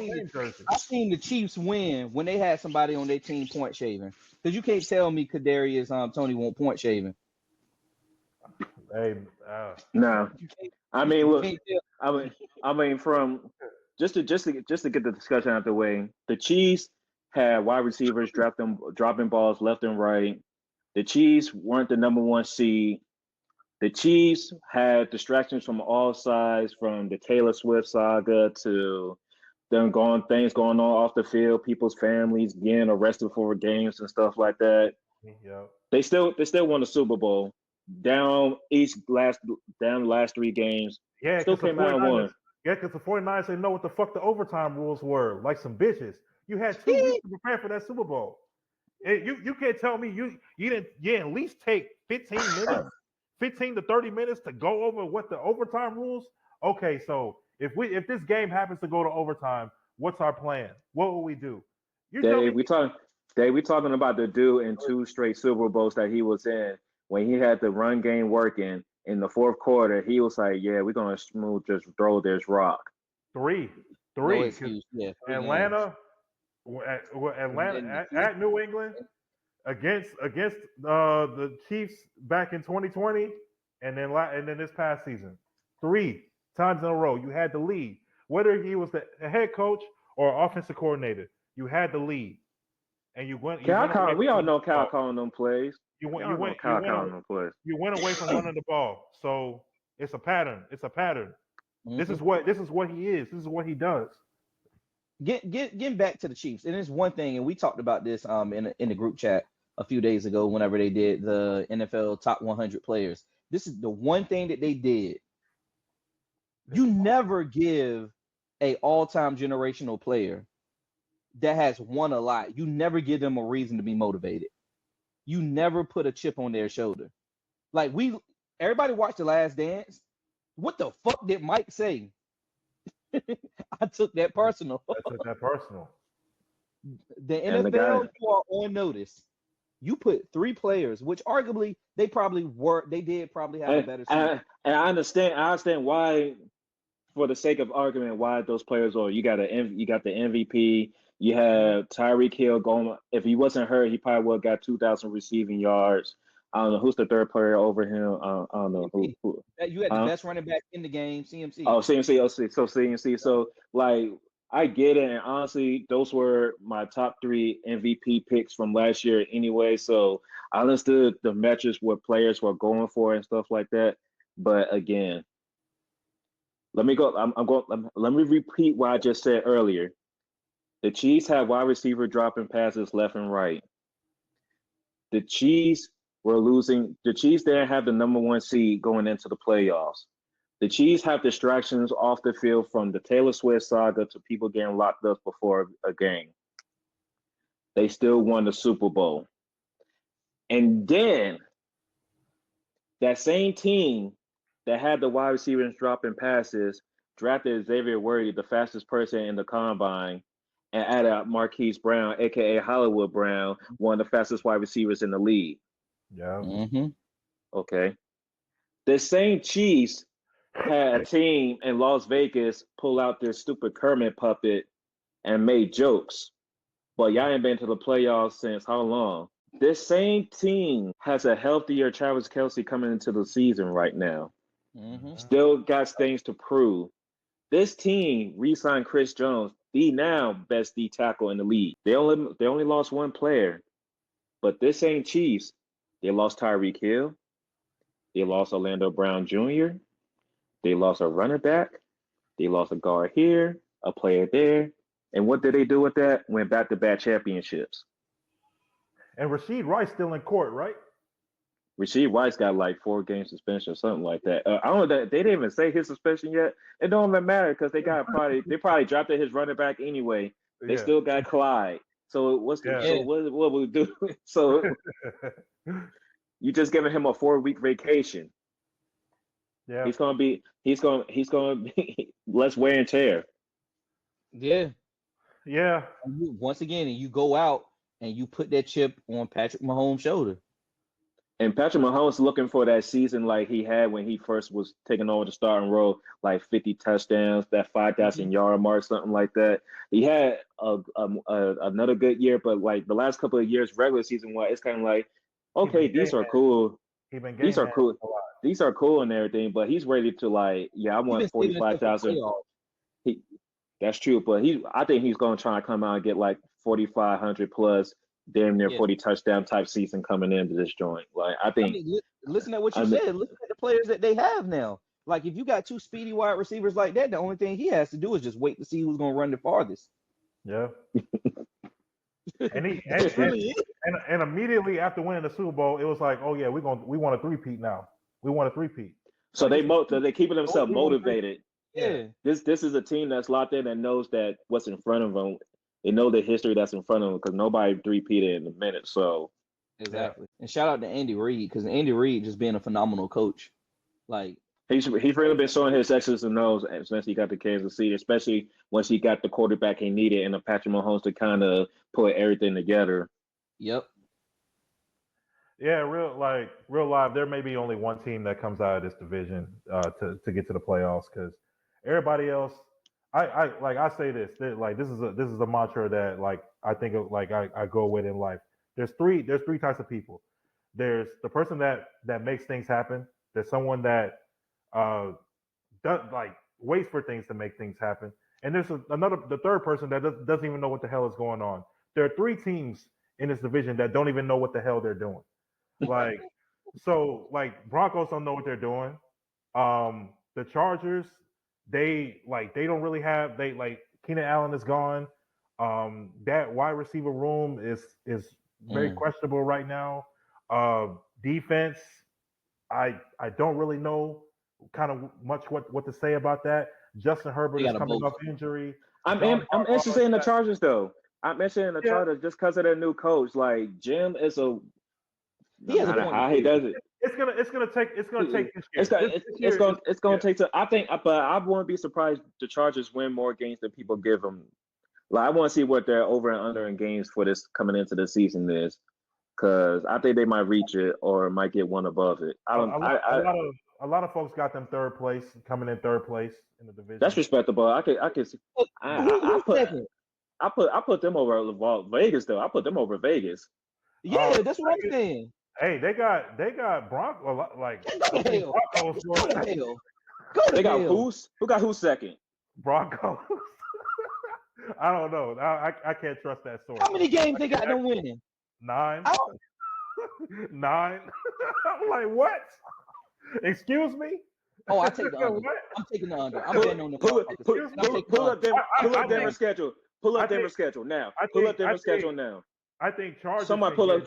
seen the Chiefs win when they had somebody on their team point shaving. Because you can't tell me Kadarius Tony won't point shaving. Hey, no. I mean, look. I mean, from just to get the discussion out the way, the Chiefs had wide receivers dropping balls left and right. The Chiefs weren't the number one seed. The Chiefs had distractions from all sides, from the Taylor Swift saga to them things going on off the field, people's families getting arrested for games and stuff like that. Yeah. They still won the Super Bowl. Down the last 3 games. Yeah, still came out and won. Yeah, because the 49ers didn't know what the fuck the overtime rules were, like some bitches. You had 2 weeks to prepare for that Super Bowl. You can't tell me you didn't at least take 15 minutes, 15 to 30 minutes to go over what the overtime rules. Okay, so if this game happens to go to overtime, what's our plan? What will we do? We talking about the dude in 2 straight Super Bowls that he was in when he had the run game working in the 4th quarter. He was like, "Yeah, we're gonna just throw this rock." 3. No excuse. Yeah, Atlanta at New England against the Chiefs back in 2020, and then this past season, 3 times in a row you had the lead. Whether he was the head coach or offensive coordinator, you had the lead, and you went. We all know Cal calling them plays. You went away from running the ball. So it's a pattern. Mm-hmm. This is what he is. This is what he does. Getting back to the Chiefs, and it's one thing, and we talked about this in the group chat a few days ago whenever they did the NFL top 100 players. This is the one thing that they did. You never give a all-time generational player that has won a lot. You never give them a reason to be motivated. You never put a chip on their shoulder. Like everybody watched The Last Dance. What the fuck did Mike say? I took that personal. The NFL, you are on notice. You put 3 players, which arguably they did probably have a better season. And I understand why, for the sake of argument, why those players are. You got the MVP. You have Tyreek Hill going. If he wasn't hurt, he probably would have got 2,000 receiving yards. I don't know who's the third player over him. I don't know who. You had the best running back in the game, CMC. Oh, CMC. So CMC. So like, I get it, and honestly, those were my top 3 MVP picks from last year anyway. So I understood the metrics what players were going for and stuff like that. But again, let me go. Let me repeat what I just said earlier. The Chiefs have wide receiver dropping passes left and right. The Chiefs were losing. The Chiefs didn't have the number 1 seed going into the playoffs. The Chiefs have distractions off the field, from the Taylor Swift saga to people getting locked up before a game. They still won the Super Bowl. And then that same team that had the wide receivers dropping passes drafted Xavier Worthy, the fastest person in the combine, and added Marquise Brown, a.k.a. Hollywood Brown, one of the fastest wide receivers in the league. Yeah. Mm-hmm. Okay. The same Chiefs had a team in Las Vegas pull out their stupid Kermit puppet and made jokes. But y'all ain't been to the playoffs since how long? This same team has a healthier Travis Kelce coming into the season right now. Mm-hmm. Still got things to prove. This team re-signed Chris Jones, the now best D tackle in the league. They only lost 1 player, but this ain't Chiefs. They lost Tyreek Hill. They lost Orlando Brown Jr. They lost a running back. They lost a guard here, a player there. And what did they do with that? Went back-to-back championships. And Rashid Rice still in court, right? Rashid Rice got like 4 game suspension or something like that. I don't know that they didn't even say his suspension yet. It don't even matter because they probably drafted his running back anyway. They still got Clyde. So so what we do? So you just giving him a 4-week vacation. Yeah. He's gonna be less wear and tear. Yeah. Yeah. Once again, and you go out and you put that chip on Patrick Mahomes' shoulder. And Patrick Mahomes looking for that season like he had when he first was taking over the starting role, like 50 touchdowns, that 5,000 yard mark, something like that. He had another good year, but like the last couple of years, regular season wise, it's kind of like, okay, these are cool. These are cool. These are cool and everything, but he's ready to like, I want 45,000. That's true, but I think he's going to try to come out and get like 4,500 plus, damn near 40 touchdown type season coming into this joint. Like I think. Listen to what you said. Listen at the players that they have now. Like if you got two speedy wide receivers like that, the only thing he has to do is just wait to see who's going to run the farthest. Yeah. And immediately after winning the Super Bowl, it was like, oh yeah, we want a three-peat now. We want a three-peat. So they're keeping themselves motivated. Yeah. This is a team that's locked in and knows that what's in front of them. They know the history that's in front of them because nobody three-peated in a minute. So exactly. And shout out to Andy Reid because Andy Reid just being a phenomenal coach. Like he's really been showing his X's and O's since he got to Kansas City, especially once he got the quarterback he needed and a Patrick Mahomes to kind of put everything together. Yep. Yeah, real live. There may be only one team that comes out of this division to get to the playoffs because everybody else. I say this like this is a mantra that like I think of, like I go with in life. There's three types of people. There's the person that makes things happen. There's someone that does like waits for things to make things happen, and there's the third person that doesn't even know what the hell is going on. There are three teams in this division that don't even know what the hell they're doing. Like so, like Broncos don't know what they're doing. The Chargers. They don't really have Keenan Allen is gone. That wide receiver room is very questionable right now. Defense, I don't really know kind of much what to say about that. Justin Herbert is coming off injury. I'm interested in the Chargers though. I'm interested in the Chargers just because of their new coach. Like Jim is a how he does it. It's gonna take this year. It's gonna take to. I think, but I wouldn't be surprised the Chargers win more games than people give them. Like I want to see what their over and under in games for this coming into the season is, because I think they might reach it or might get one above it. A lot of folks got them third place, coming in third place in the division. That's respectable. I put them over Vegas though. I put them over Vegas. Yeah, that's what I'm saying. Hey, they got Broncos like Broncos. They got who's? Who got who's second? Broncos. I don't know. I can't trust that story. How many games they got them winning? 9. 9. I'm like, what? Excuse me? Oh, I take the under. I'm taking the under. I'm betting on the pull up Denver's schedule. Pull up Denver's schedule now. Pull up Denver's schedule now. I think Chargers. Somebody pull up.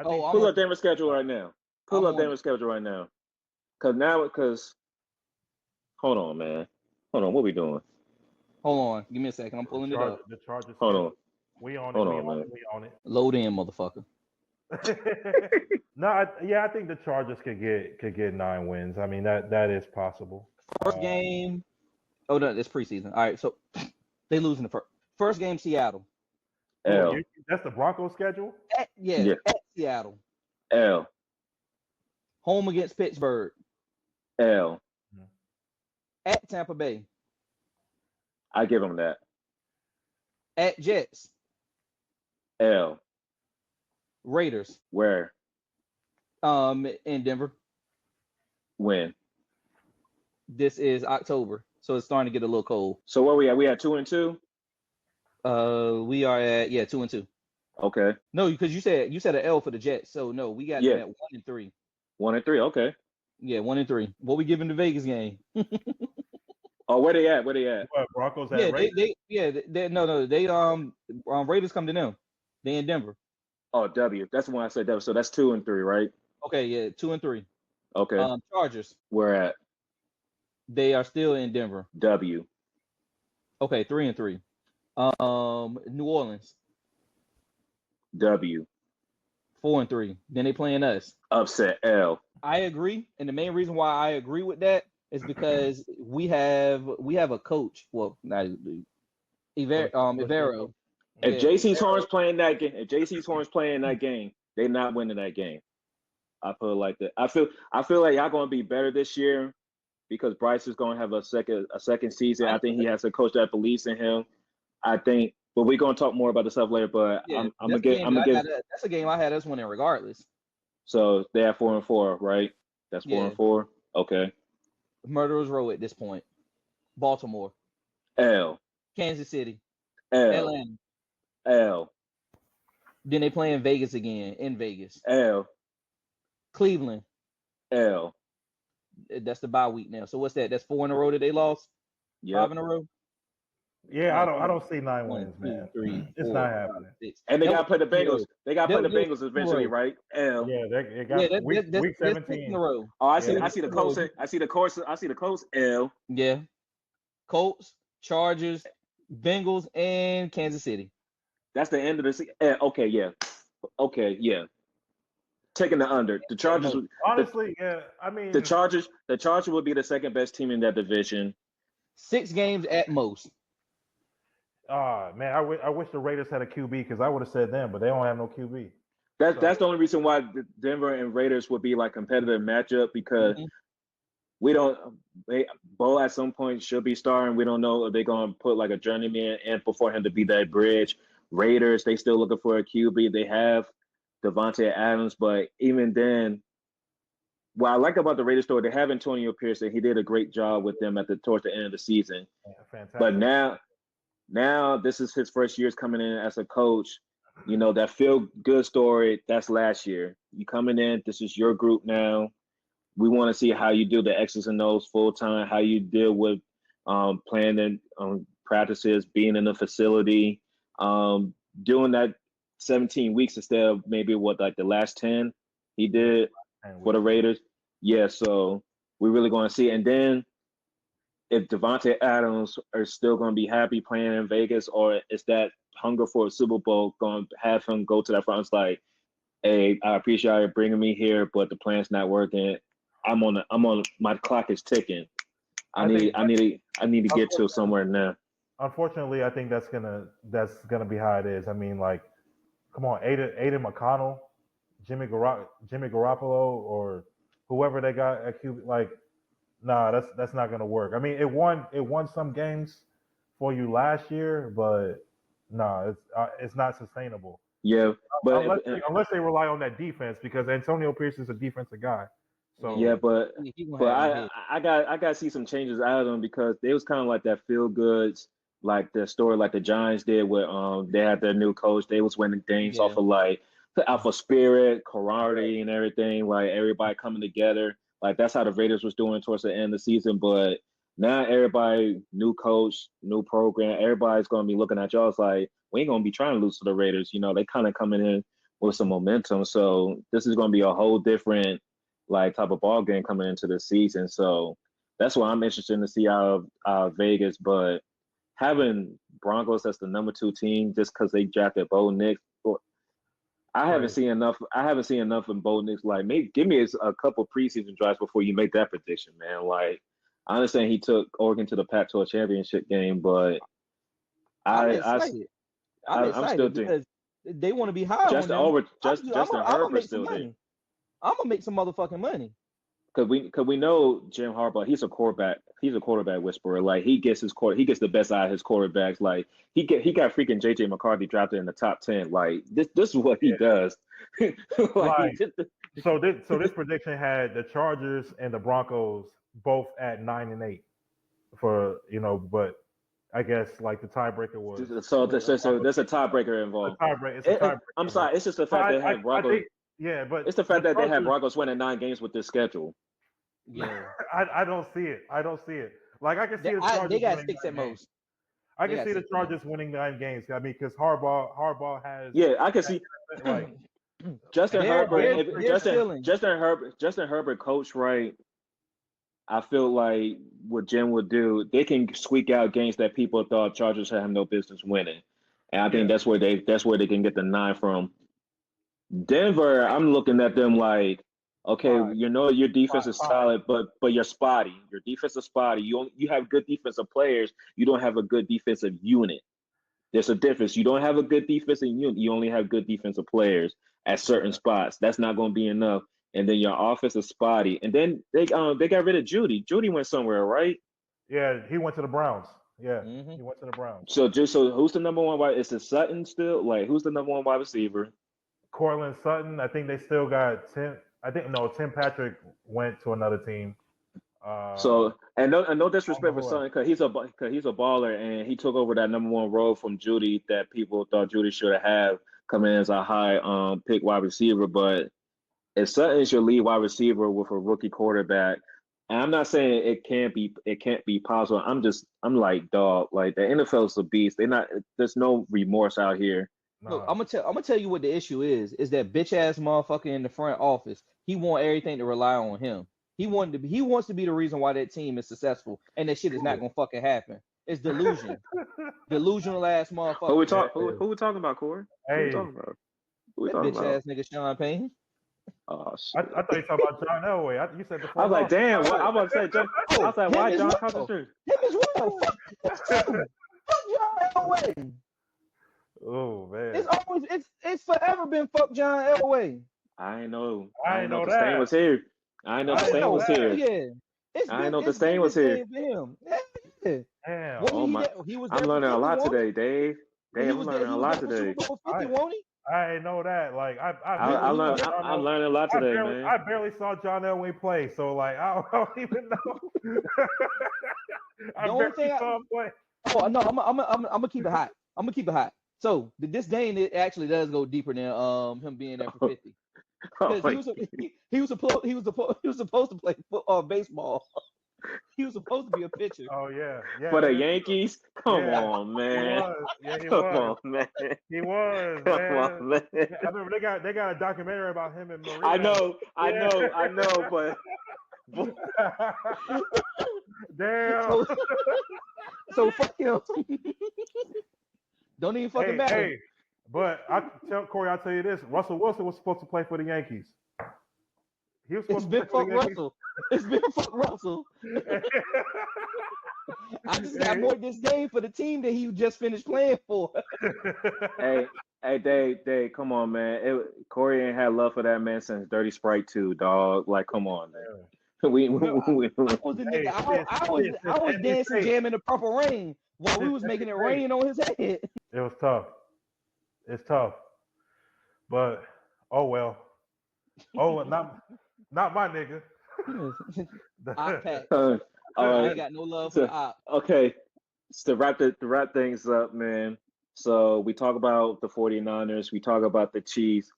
Pull up Denver's schedule right now. Pull up Denver's schedule right now. Because hold on, man. Hold on. What we doing? Hold on. Give me a second. I'm pulling it up. The Chargers. Hold on. We on it. Hold on, man. We on it. Load in, motherfucker. No, I think the Chargers could get 9 wins. I mean that is possible. First game. Oh no, it's preseason. All right, so they lose in the first game. Seattle. L. That's the Broncos schedule. At Seattle. L. Home against Pittsburgh. L. At Tampa Bay. I give them that. At Jets. L. Raiders. Where? In Denver. When? This is October, so it's starting to get a little cold. So where we at? We at 2-2? We are at 2-2. Okay. No, because you said an L for the Jets, so no, we got them at 1-3. 1-3. Okay. Yeah, 1-3. What we giving the Vegas game? Oh, where they at? What, Broncos at Raiders? Raiders come to them. They in Denver. Oh, W. That's the one I said W. So that's 2-3, right? Okay, yeah, 2-3. Okay. Chargers. Where at? They are still in Denver. W. Okay, 3-3. New Orleans. W. 4-3. Then they playing us. Upset. L. I agree, and the main reason why I agree with that is because we have a coach. Well, not Ivero. If JC's Horns playing that game, they're not winning that game. I feel like that. I feel like y'all gonna be better this year because Bryce is gonna have a second season. I think he has a coach that believes in him. I think, but we're gonna talk more about the stuff later. But yeah, I'm gonna get. That's a game I had us winning regardless. So they have 4-4, right? That's 4-4. Okay. Murderers Row at this point. Baltimore. L. Kansas City. L. Atlanta. L. Then they play in Vegas again. In Vegas. L. Cleveland. L. That's the bye week now. So what's that? That's 4 in a row that they lost? Yep. 5 in a row? Yeah, I don't see 9 wins, 1, 2, man. 3, It's 4, not 5, happening. 6. And they got to play the Bengals. They got to play the That- Bengals eventually, right? L. Yeah, they got week that's 6 in 17. a row. Oh, I see Yeah. the Colts. I see the Colts. L. Yeah. Colts, Chargers, Bengals, and Kansas City. That's the end of the season. Okay, yeah. Okay, yeah. Taking the under. The Chargers. Honestly, yeah. I mean, the Chargers would be the second best team in that division. 6 games at most. Man, I wish the Raiders had a QB because I would have said them, but they don't have no QB. That's the only reason why the Denver and Raiders would be like competitive matchup because we don't. Bo at some point should be starting. We don't know if they're gonna put like a journeyman in for him to be that bridge. Raiders, they still looking for a QB. They have Devontae Adams, but even then, what I like about the Raiders story, they have Antonio Pierce, and he did a great job with them towards the end of the season. Yeah, fantastic. But now this is his first years coming in as a coach. You know, that feel good story, that's last year. You coming in, this is your group now. We want to see how you do the X's and O's full time, how you deal with playing in practices, being in the facility, doing that 17 weeks instead of maybe like the last 10 he did for the Raiders. Yeah, so we're really going to see. And then if Devontae Adams are still going to be happy playing in Vegas, or is that hunger for a Super Bowl going to have him go to that front? It's like, hey, I appreciate you bringing me here, but the plan's not working. I'm on. My clock is ticking. I need to get to somewhere now. Unfortunately, I think that's gonna be how it is. I mean, like, come on, Aiden McConnell, Jimmy Garoppolo, or whoever they got at QB. Like, nah, that's not gonna work. I mean, it won some games for you last year, but nah, it's not sustainable. Yeah, but unless they rely on that defense, because Antonio Pierce is a defensive guy. So yeah, but I got to see some changes out of them because they was kind of like that feel goods, like the story like the Giants did with they had their new coach. They was winning games off of like off of spirit, camaraderie, and everything. Like everybody coming together. Like that's how the Raiders was doing towards the end of the season. But now everybody, new coach, new program, everybody's gonna be looking at y'all. It's like we ain't gonna be trying to lose to the Raiders. You know, they kind of coming in with some momentum. So this is gonna be a whole different like type of ball game coming into the season. So that's what I'm interested to see out of Vegas. But having Broncos as the number 2 team just because they drafted Bo Nix, I haven't seen enough. I haven't seen enough in Bo Nix. Like, maybe give me a couple preseason drives before you make that prediction, man. Like, I understand he took Oregon to the Pac-12 championship game, but I'm excited still because they want to be high. Justin Herbert's still there. I'm gonna make some motherfucking money. Cause we know Jim Harbaugh, he's a quarterback whisperer. Like he gets the best out of his quarterbacks. Like he got freaking JJ McCarthy drafted in the top 10. Like this is what he does. So this prediction had the Chargers and the Broncos both at 9-8 for but I guess like the tiebreaker was so there's a tiebreaker involved. It's a tiebreaker. I'm sorry, it's just the fact that had Broncos. Yeah, but it's the fact that they had Broncos winning 9 games with this schedule. Yeah, I don't see it. Like I can see the Chargers. They got 6 at most. I can see the Chargers winning 9 games. I mean, because Harbaugh has. Yeah, I can see. Like, Justin Herbert coach right. I feel like what Jim would do, they can squeak out games that people thought Chargers have no business winning, and I think that's where they can get the 9 from. Denver, I'm looking at them like, okay, your defense is solid, but you're spotty. Your defense is spotty. You have good defensive players. You don't have a good defensive unit. There's a difference. You don't have a good defensive unit. You only have good defensive players at certain spots. That's not going to be enough. And then your offense is spotty. And then they got rid of Judy. Judy went somewhere, right? Yeah, he went to the Browns. Yeah, he went to the Browns. So who's the number 1 wide? Is it Sutton still? Like who's the number 1 wide receiver? Cortland Sutton. I think they still got Tim. Tim Patrick went to another team. So and no disrespect for who Son, because he's a baller and he took over that number one role from Judy that people thought Judy should have come in as a high pick wide receiver. But if Sutton is your lead wide receiver with a rookie quarterback, and I'm not saying it can't be possible. I'm like, dog, like the NFL's a beast. There's no remorse out here. Look, I'm gonna tell you what the issue is that bitch ass motherfucker in the front office. He want everything to rely on him. He wants to be the reason why that team is successful, and that shit is not gonna fucking happen. It's delusion. Delusional ass motherfucker. Who we talking about, Corey? Hey. Who we talking about? That bitch ass nigga Sean Payne. I Oh thought shit! you were talking about John Elway. You said the I was like, damn. What I was about to say, John. I was like, why John Concentrate? Him as well. Fuck John Elway. Oh man, it's forever been fuck John Elway. I know the stain was here. I know the stain was here. Yeah. I know the stain was here. Yeah. Damn. I'm learning a lot today, Dave. I'm learning a lot today. I know that. Like I'm learning a lot today, man. I barely saw John Elway play, so like I don't even know. I barely saw him play. Oh no, I'm gonna keep it hot. So the disdain, it actually does go deeper than him being there for 50. Because he was supposed to play baseball. He was supposed to be a pitcher. Oh yeah. For the Yankees, come on, man. He was, man. He was. Come on, man. I remember they got a documentary about him and Maria. I know, but. Damn. So fuck him. Don't even fucking matter. Hey, but Corey, I'll tell you this: Russell Wilson was supposed to play for the Yankees. He was supposed to play for the Yankees. It's been fuck Russell. I just got more disdain for the team that he just finished playing for. Hey, Dave, come on, man. Corey ain't had love for that man since Dirty Sprite 2, dog. Like, come on, man. I was dancing, jamming the Purple Rain while we was making it rain on his head. It was tough. It's tough, but oh well. Oh, not my nigga. I ain't got no love for Op. Okay, so to wrap things up, man. So we talk about the 49ers. We talk about the Chiefs.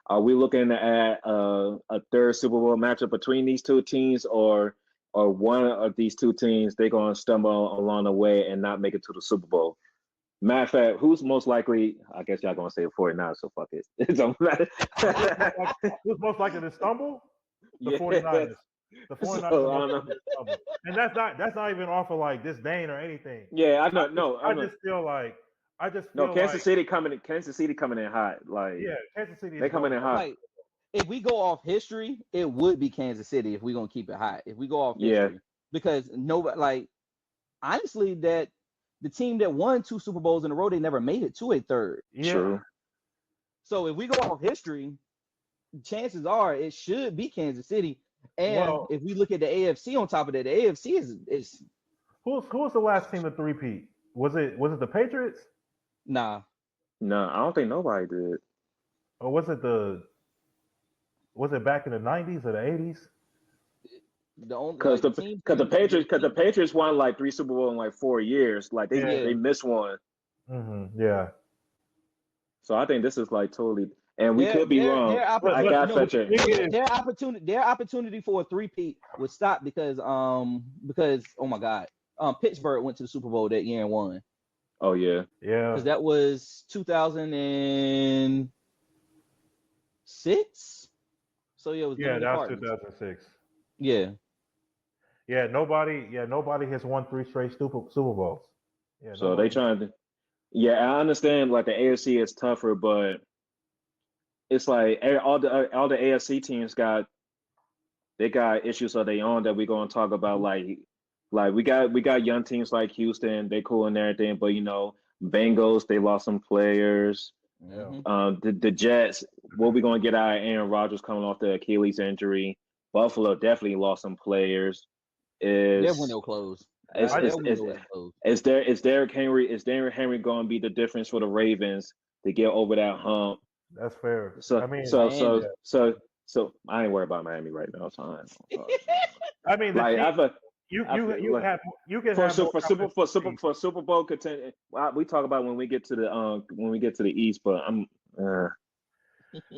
Are we looking at a third Super Bowl matchup between these two teams, or one of these two teams they're gonna stumble along the way and not make it to the Super Bowl? Matter of fact, who's most likely? I guess y'all gonna say the 49ers, so fuck it. It don't matter. Who's most likely to stumble? The 49ers. The 49ers. And that's not even off of like disdain or anything. Yeah, I know. No, I just feel like Kansas City coming in hot. Like Kansas City. They coming in hot. Like, if we go off history, it would be Kansas City if we're gonna keep it hot. If we go off history, because nobody, like, honestly, that the team that won 2 Super Bowls in a row, they never made it to a third. Yeah. True. So if we go off history, chances are it should be Kansas City. And if we look at the AFC on top of that, the AFC is who was the last team to three-peat? Was it the Patriots? Nah. No, I don't think nobody did. Or was it back in the 90s or the 80s? Because the Patriots won like 3 Super Bowls in like 4 years. Like they missed one. Mm-hmm. Yeah. So I think this is like totally, and we could be wrong. Their opportunity for a three-peat would stop because oh my God, Pittsburgh went to the Super Bowl that year and won. Oh yeah. Because that was 2006. So it was that was 2006. Yeah. Yeah, nobody has won 3 straight Super Bowls. Yeah, so they trying to. Yeah, I understand. Like the AFC is tougher, but it's like all the AFC teams got issues of their own that we're gonna talk about. Like we got young teams like Houston, they cool and everything, but Bengals, they lost some players. Yeah. The Jets, what we gonna get out of Aaron Rodgers coming off the Achilles injury? Buffalo definitely lost some players. Their window closed. Is Derrick Henry going to be the difference for the Ravens to get over that hump? That's fair. So So I ain't worried about Miami right now. So I mean, like you can have for Super Bowl contender. We talk about when we get to the East, but I'm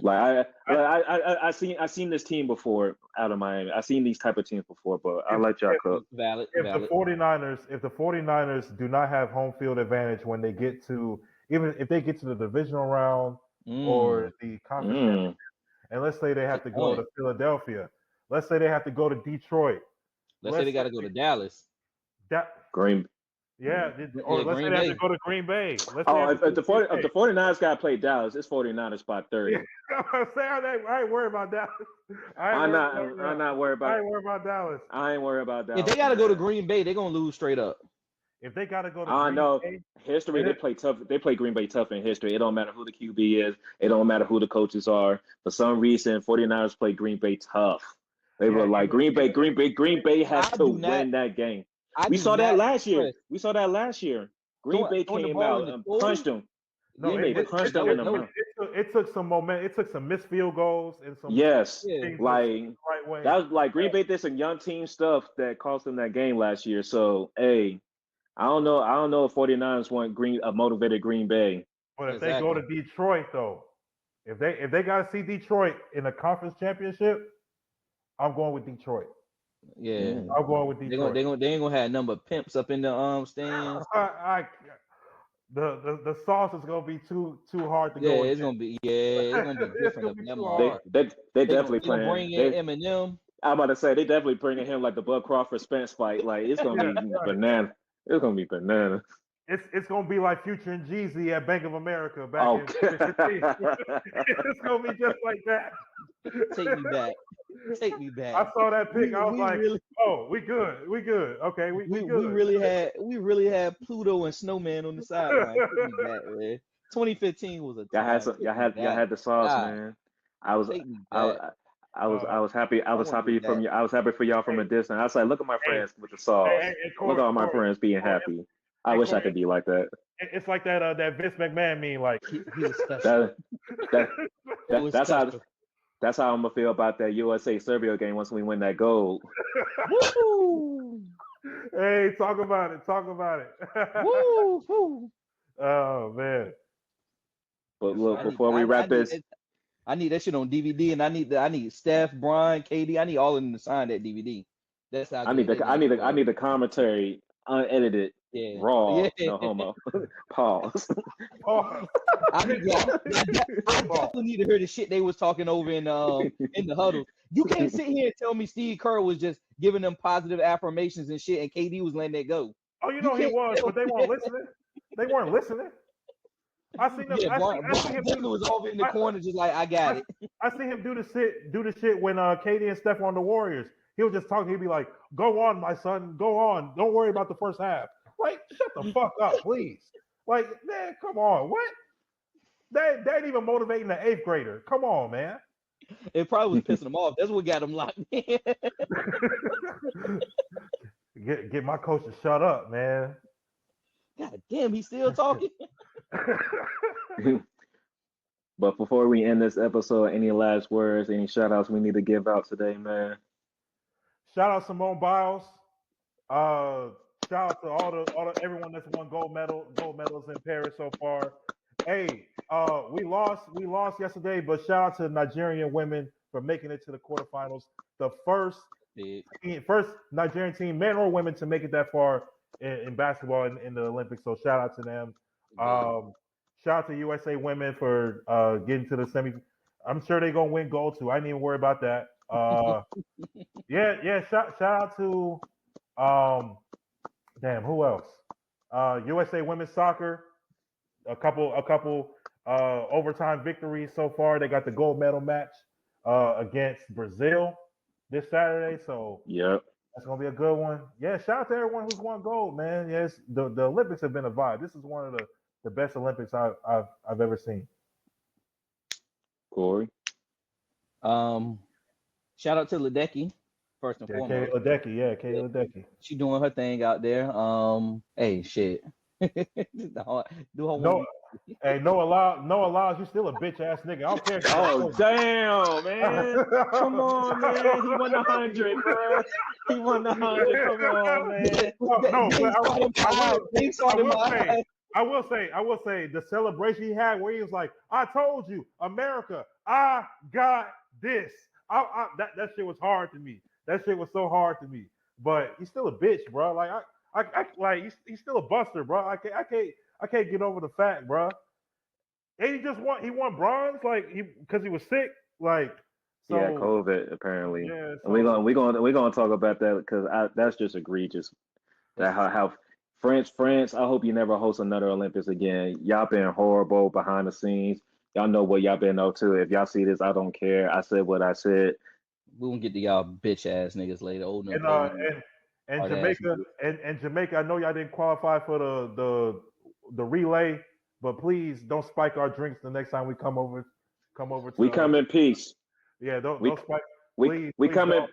like I seen this team before out of Miami. I seen these type of teams before, but I like y'all cook. Valid. The 49ers do not have home field advantage when they get to, even if they get to the divisional round or the conference championship, and let's say they have to go to Philadelphia, let's say they have to go to Detroit, let's say they got to go to Dallas, Green. Yeah, or let's say they have to go to Green Bay. If the 49ers got to play Dallas, it's 49ers by 30. I'm saying I ain't worried about Dallas. I'm not worried about. I ain't worried about Dallas. I ain't worried about Dallas. If they got to go to Green Bay, they're gonna lose straight up. If they got to go to Green Bay, history, they play tough. They play Green Bay tough in history. It don't matter who the QB is. It don't matter who the coaches are. For some reason, 49ers play Green Bay tough. They were like Green Bay has to win that game. We saw that last year. Green Bay came out and punched them. It took some momentum. It took some missed field goals and some. Yes, that was like Green Bay did some young team stuff that cost them that game last year. So hey, I don't know if 49ers want a motivated Green Bay. But if they go to Detroit though, if they got to see Detroit in the conference championship, I'm going with Detroit. Yeah, I'm going with Detroit. They ain't gonna have number of pimps up in the stands. The sauce is gonna be too hard to go. Yeah, it's gonna be different. They definitely playing. Bring in Eminem. I'm about to say they definitely bringing him like the Bud Crawford Spence fight. Like it's gonna be banana. It's gonna be banana. It's gonna be like Future and Jeezy at Bank of America back in 2015. It's gonna be just like that. Take me back. I saw that pic. I was like, "Oh, we good. Okay, we good." We really had Pluto and Snowman on the sideline. Take me back, man. 2015 was a time. Y'all had the sauce, man. I was happy. I was happy for y'all from a distance. I was like, look at my friends with the sauce. Look at all my friends being happy. I wish I could be like that. It's like that Vince McMahon meme. Like he was special. That's how I'm gonna feel about that USA Serbia game once we win that gold. Hey, talk about it. Woo! Oh man. But look, before we wrap this, I need that shit on DVD, and I need Steph, Brian, KD. I need all of them to sign that DVD. That's how I need the commentary unedited. Yeah. Raw, no homo. Pause. I definitely need to hear the shit they was talking over in the huddle. You can't sit here and tell me Steve Kerr was just giving them positive affirmations and shit, and KD was letting that go. Oh, he was, but they weren't listening. I seen them. Yeah, Brian was over in the corner, just like I got it. I see him do the shit when KD and Steph were on the Warriors. He was just talking. He'd be like, "Go on, my son. Go on. Don't worry about the first half." Like, shut the fuck up, please. Like, man, come on. What? They ain't even motivating the 8th grader. Come on, man. It probably was pissing them off. That's what got them locked in. Get my coach to shut up, man. God damn, he's still talking. But before we end this episode, any last words, any shout outs we need to give out today, man? Shout out Simone Biles. Shout out to all the everyone that's won gold medals in Paris so far. Hey, we lost yesterday, but shout out to the Nigerian women for making it to the quarterfinals. The first Nigerian team, men or women, to make it that far in basketball in the Olympics. So shout out to them. Shout out to USA women for getting to the semi. I'm sure they're gonna win gold too. I ain't even worry about that. Shout out to who else? USA women's soccer. A couple overtime victories so far. They got the gold medal match against Brazil this Saturday. So yep, that's gonna be a good one. Yeah, shout out to everyone who's won gold, man. Yes, the Olympics have been a vibe. This is one of the best Olympics I've ever seen. Corey. Shout out to Ledecky. First and foremost. Katie Ledecky. She doing her thing out there. Hey, shit. No, hey, Noah Lyles, you still a bitch ass nigga. I don't care. Oh damn, man! Come on, man. He won 100, bro. He won 100. Come on, man. I will say the celebration he had where he was like, "I told you, America, I got this." That shit was hard to me. That shit was so hard to me. But he's still a bitch, bro. Like I like he's still a buster, bro. I can't get over the fact, bro. And he won bronze, like because he was sick, like. So, yeah, COVID apparently. Yeah, so, and we're gonna talk about that because that's just egregious. That how France. I hope you never host another Olympics again. Y'all been horrible behind the scenes. Y'all know what y'all been up to. If y'all see this, I don't care. I said what I said. We won't get to y'all bitch ass niggas later. And Jamaica, I know y'all didn't qualify for the relay, but please don't spike our drinks the next time we come over. We come in peace. Yeah, don't spike. We come in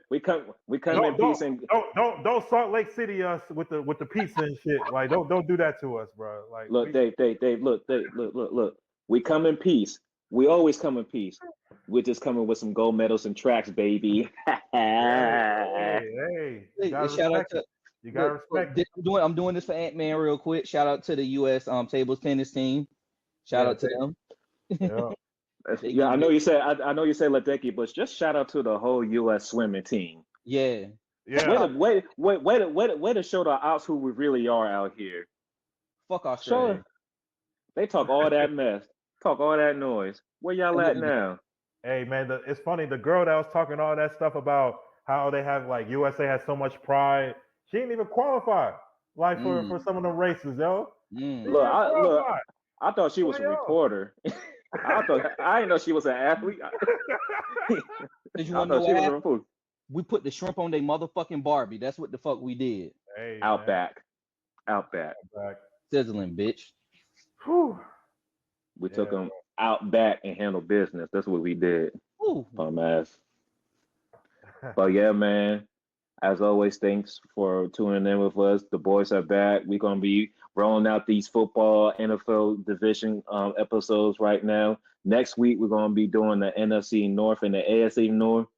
peace and don't Salt Lake City us with the pizza and shit. Like don't do that to us, bro. Like look, Dave, look. We come in peace. We always come in peace. We're just coming with some gold medals and tracks, baby. Hey, you gotta respect. I'm doing this for Ant-Man real quick. Shout out to the U.S. Table tennis team. Shout out to them. Yeah. Yeah, I know you said Ledecky, but just shout out to the whole U.S. swimming team. Yeah. Way to show the outs who we really are out here. Fuck Australia. Sure. They talk all that mess, talk all that noise. Where y'all at now? Hey man, it's funny. The girl that was talking all that stuff about how they have like USA has so much pride. She didn't even qualify like for some of the races, yo. Look, I thought she was a reporter. I didn't know she was an athlete. Did you want to know what happened? We put the shrimp on their motherfucking Barbie. That's what the fuck we did. Hey, Outback. Sizzling, bitch. Whew. We took them out back and handled business. That's what we did. Dumbass. But yeah, man. As always, thanks for tuning in with us. The boys are back. We're gonna be rolling out these football NFL division episodes right now. Next week, we're gonna be doing the NFC North and the AFC North.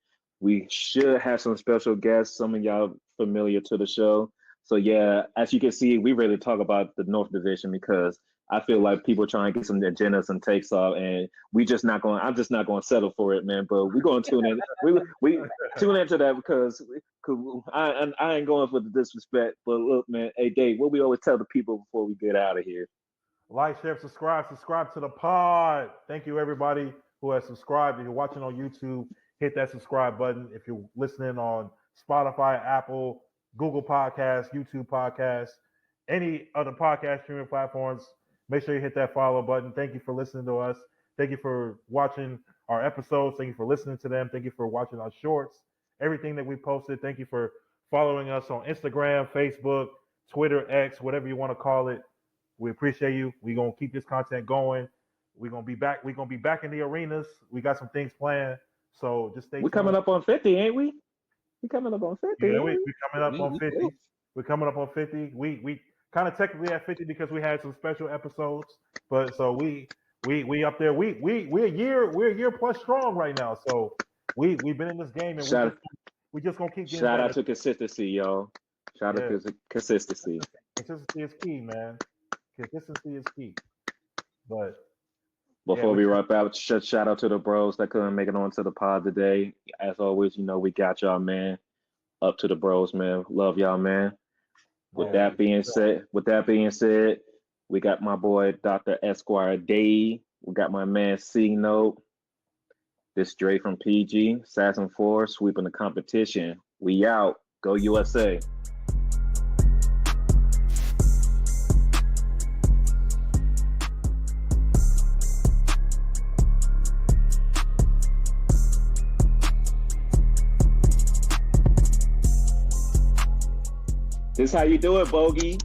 We should have some special guests. Some of y'all familiar to the show. So yeah, as you can see, we really talk about the North Division because I feel like people are trying to get some agendas and takes off, and I'm just not going to settle for it, man. But we're going to tune in. We tune into that because I ain't going for the disrespect. But look, man, hey Dave, what we always tell the people before we get out of here. Like, share, subscribe to the pod. Thank you everybody who has subscribed. If you're watching on YouTube, hit that subscribe button. If you're listening on Spotify, Apple, Google Podcasts, YouTube Podcasts, any other podcast streaming platforms, make sure you hit that follow button. Thank you for listening to us. Thank you for watching our episodes. Thank you for listening to them. Thank you for watching our shorts, everything that we posted. Thank you for following us on Instagram, Facebook, Twitter, X, whatever you want to call it. We appreciate you. We're going to keep this content going. We're going to be back. We're going to be back in the arenas. We got some things planned. So just stay tuned. We're coming up on 50, ain't we? We're coming up on 50. Yeah, we're coming up on 50. We're coming up on 50. We kind of technically at 50 because we had some special episodes, but so we up there. We're a year plus strong right now. So we've been in this game and we just gonna keep getting shout better. Out to consistency, y'all. Shout out to consistency. Consistency is key, man. Consistency is key. But before we wrap out, shout out to the bros that couldn't make it onto the pod today. As always, we got y'all, man. Up to the bros, man. Love y'all, man. With that being said, we got my boy Dr. Esquire Dave. We got my man C Note. This Dre from PG. Assassin 4 sweeping the competition. We out. Go USA. This how you do it, Bogey.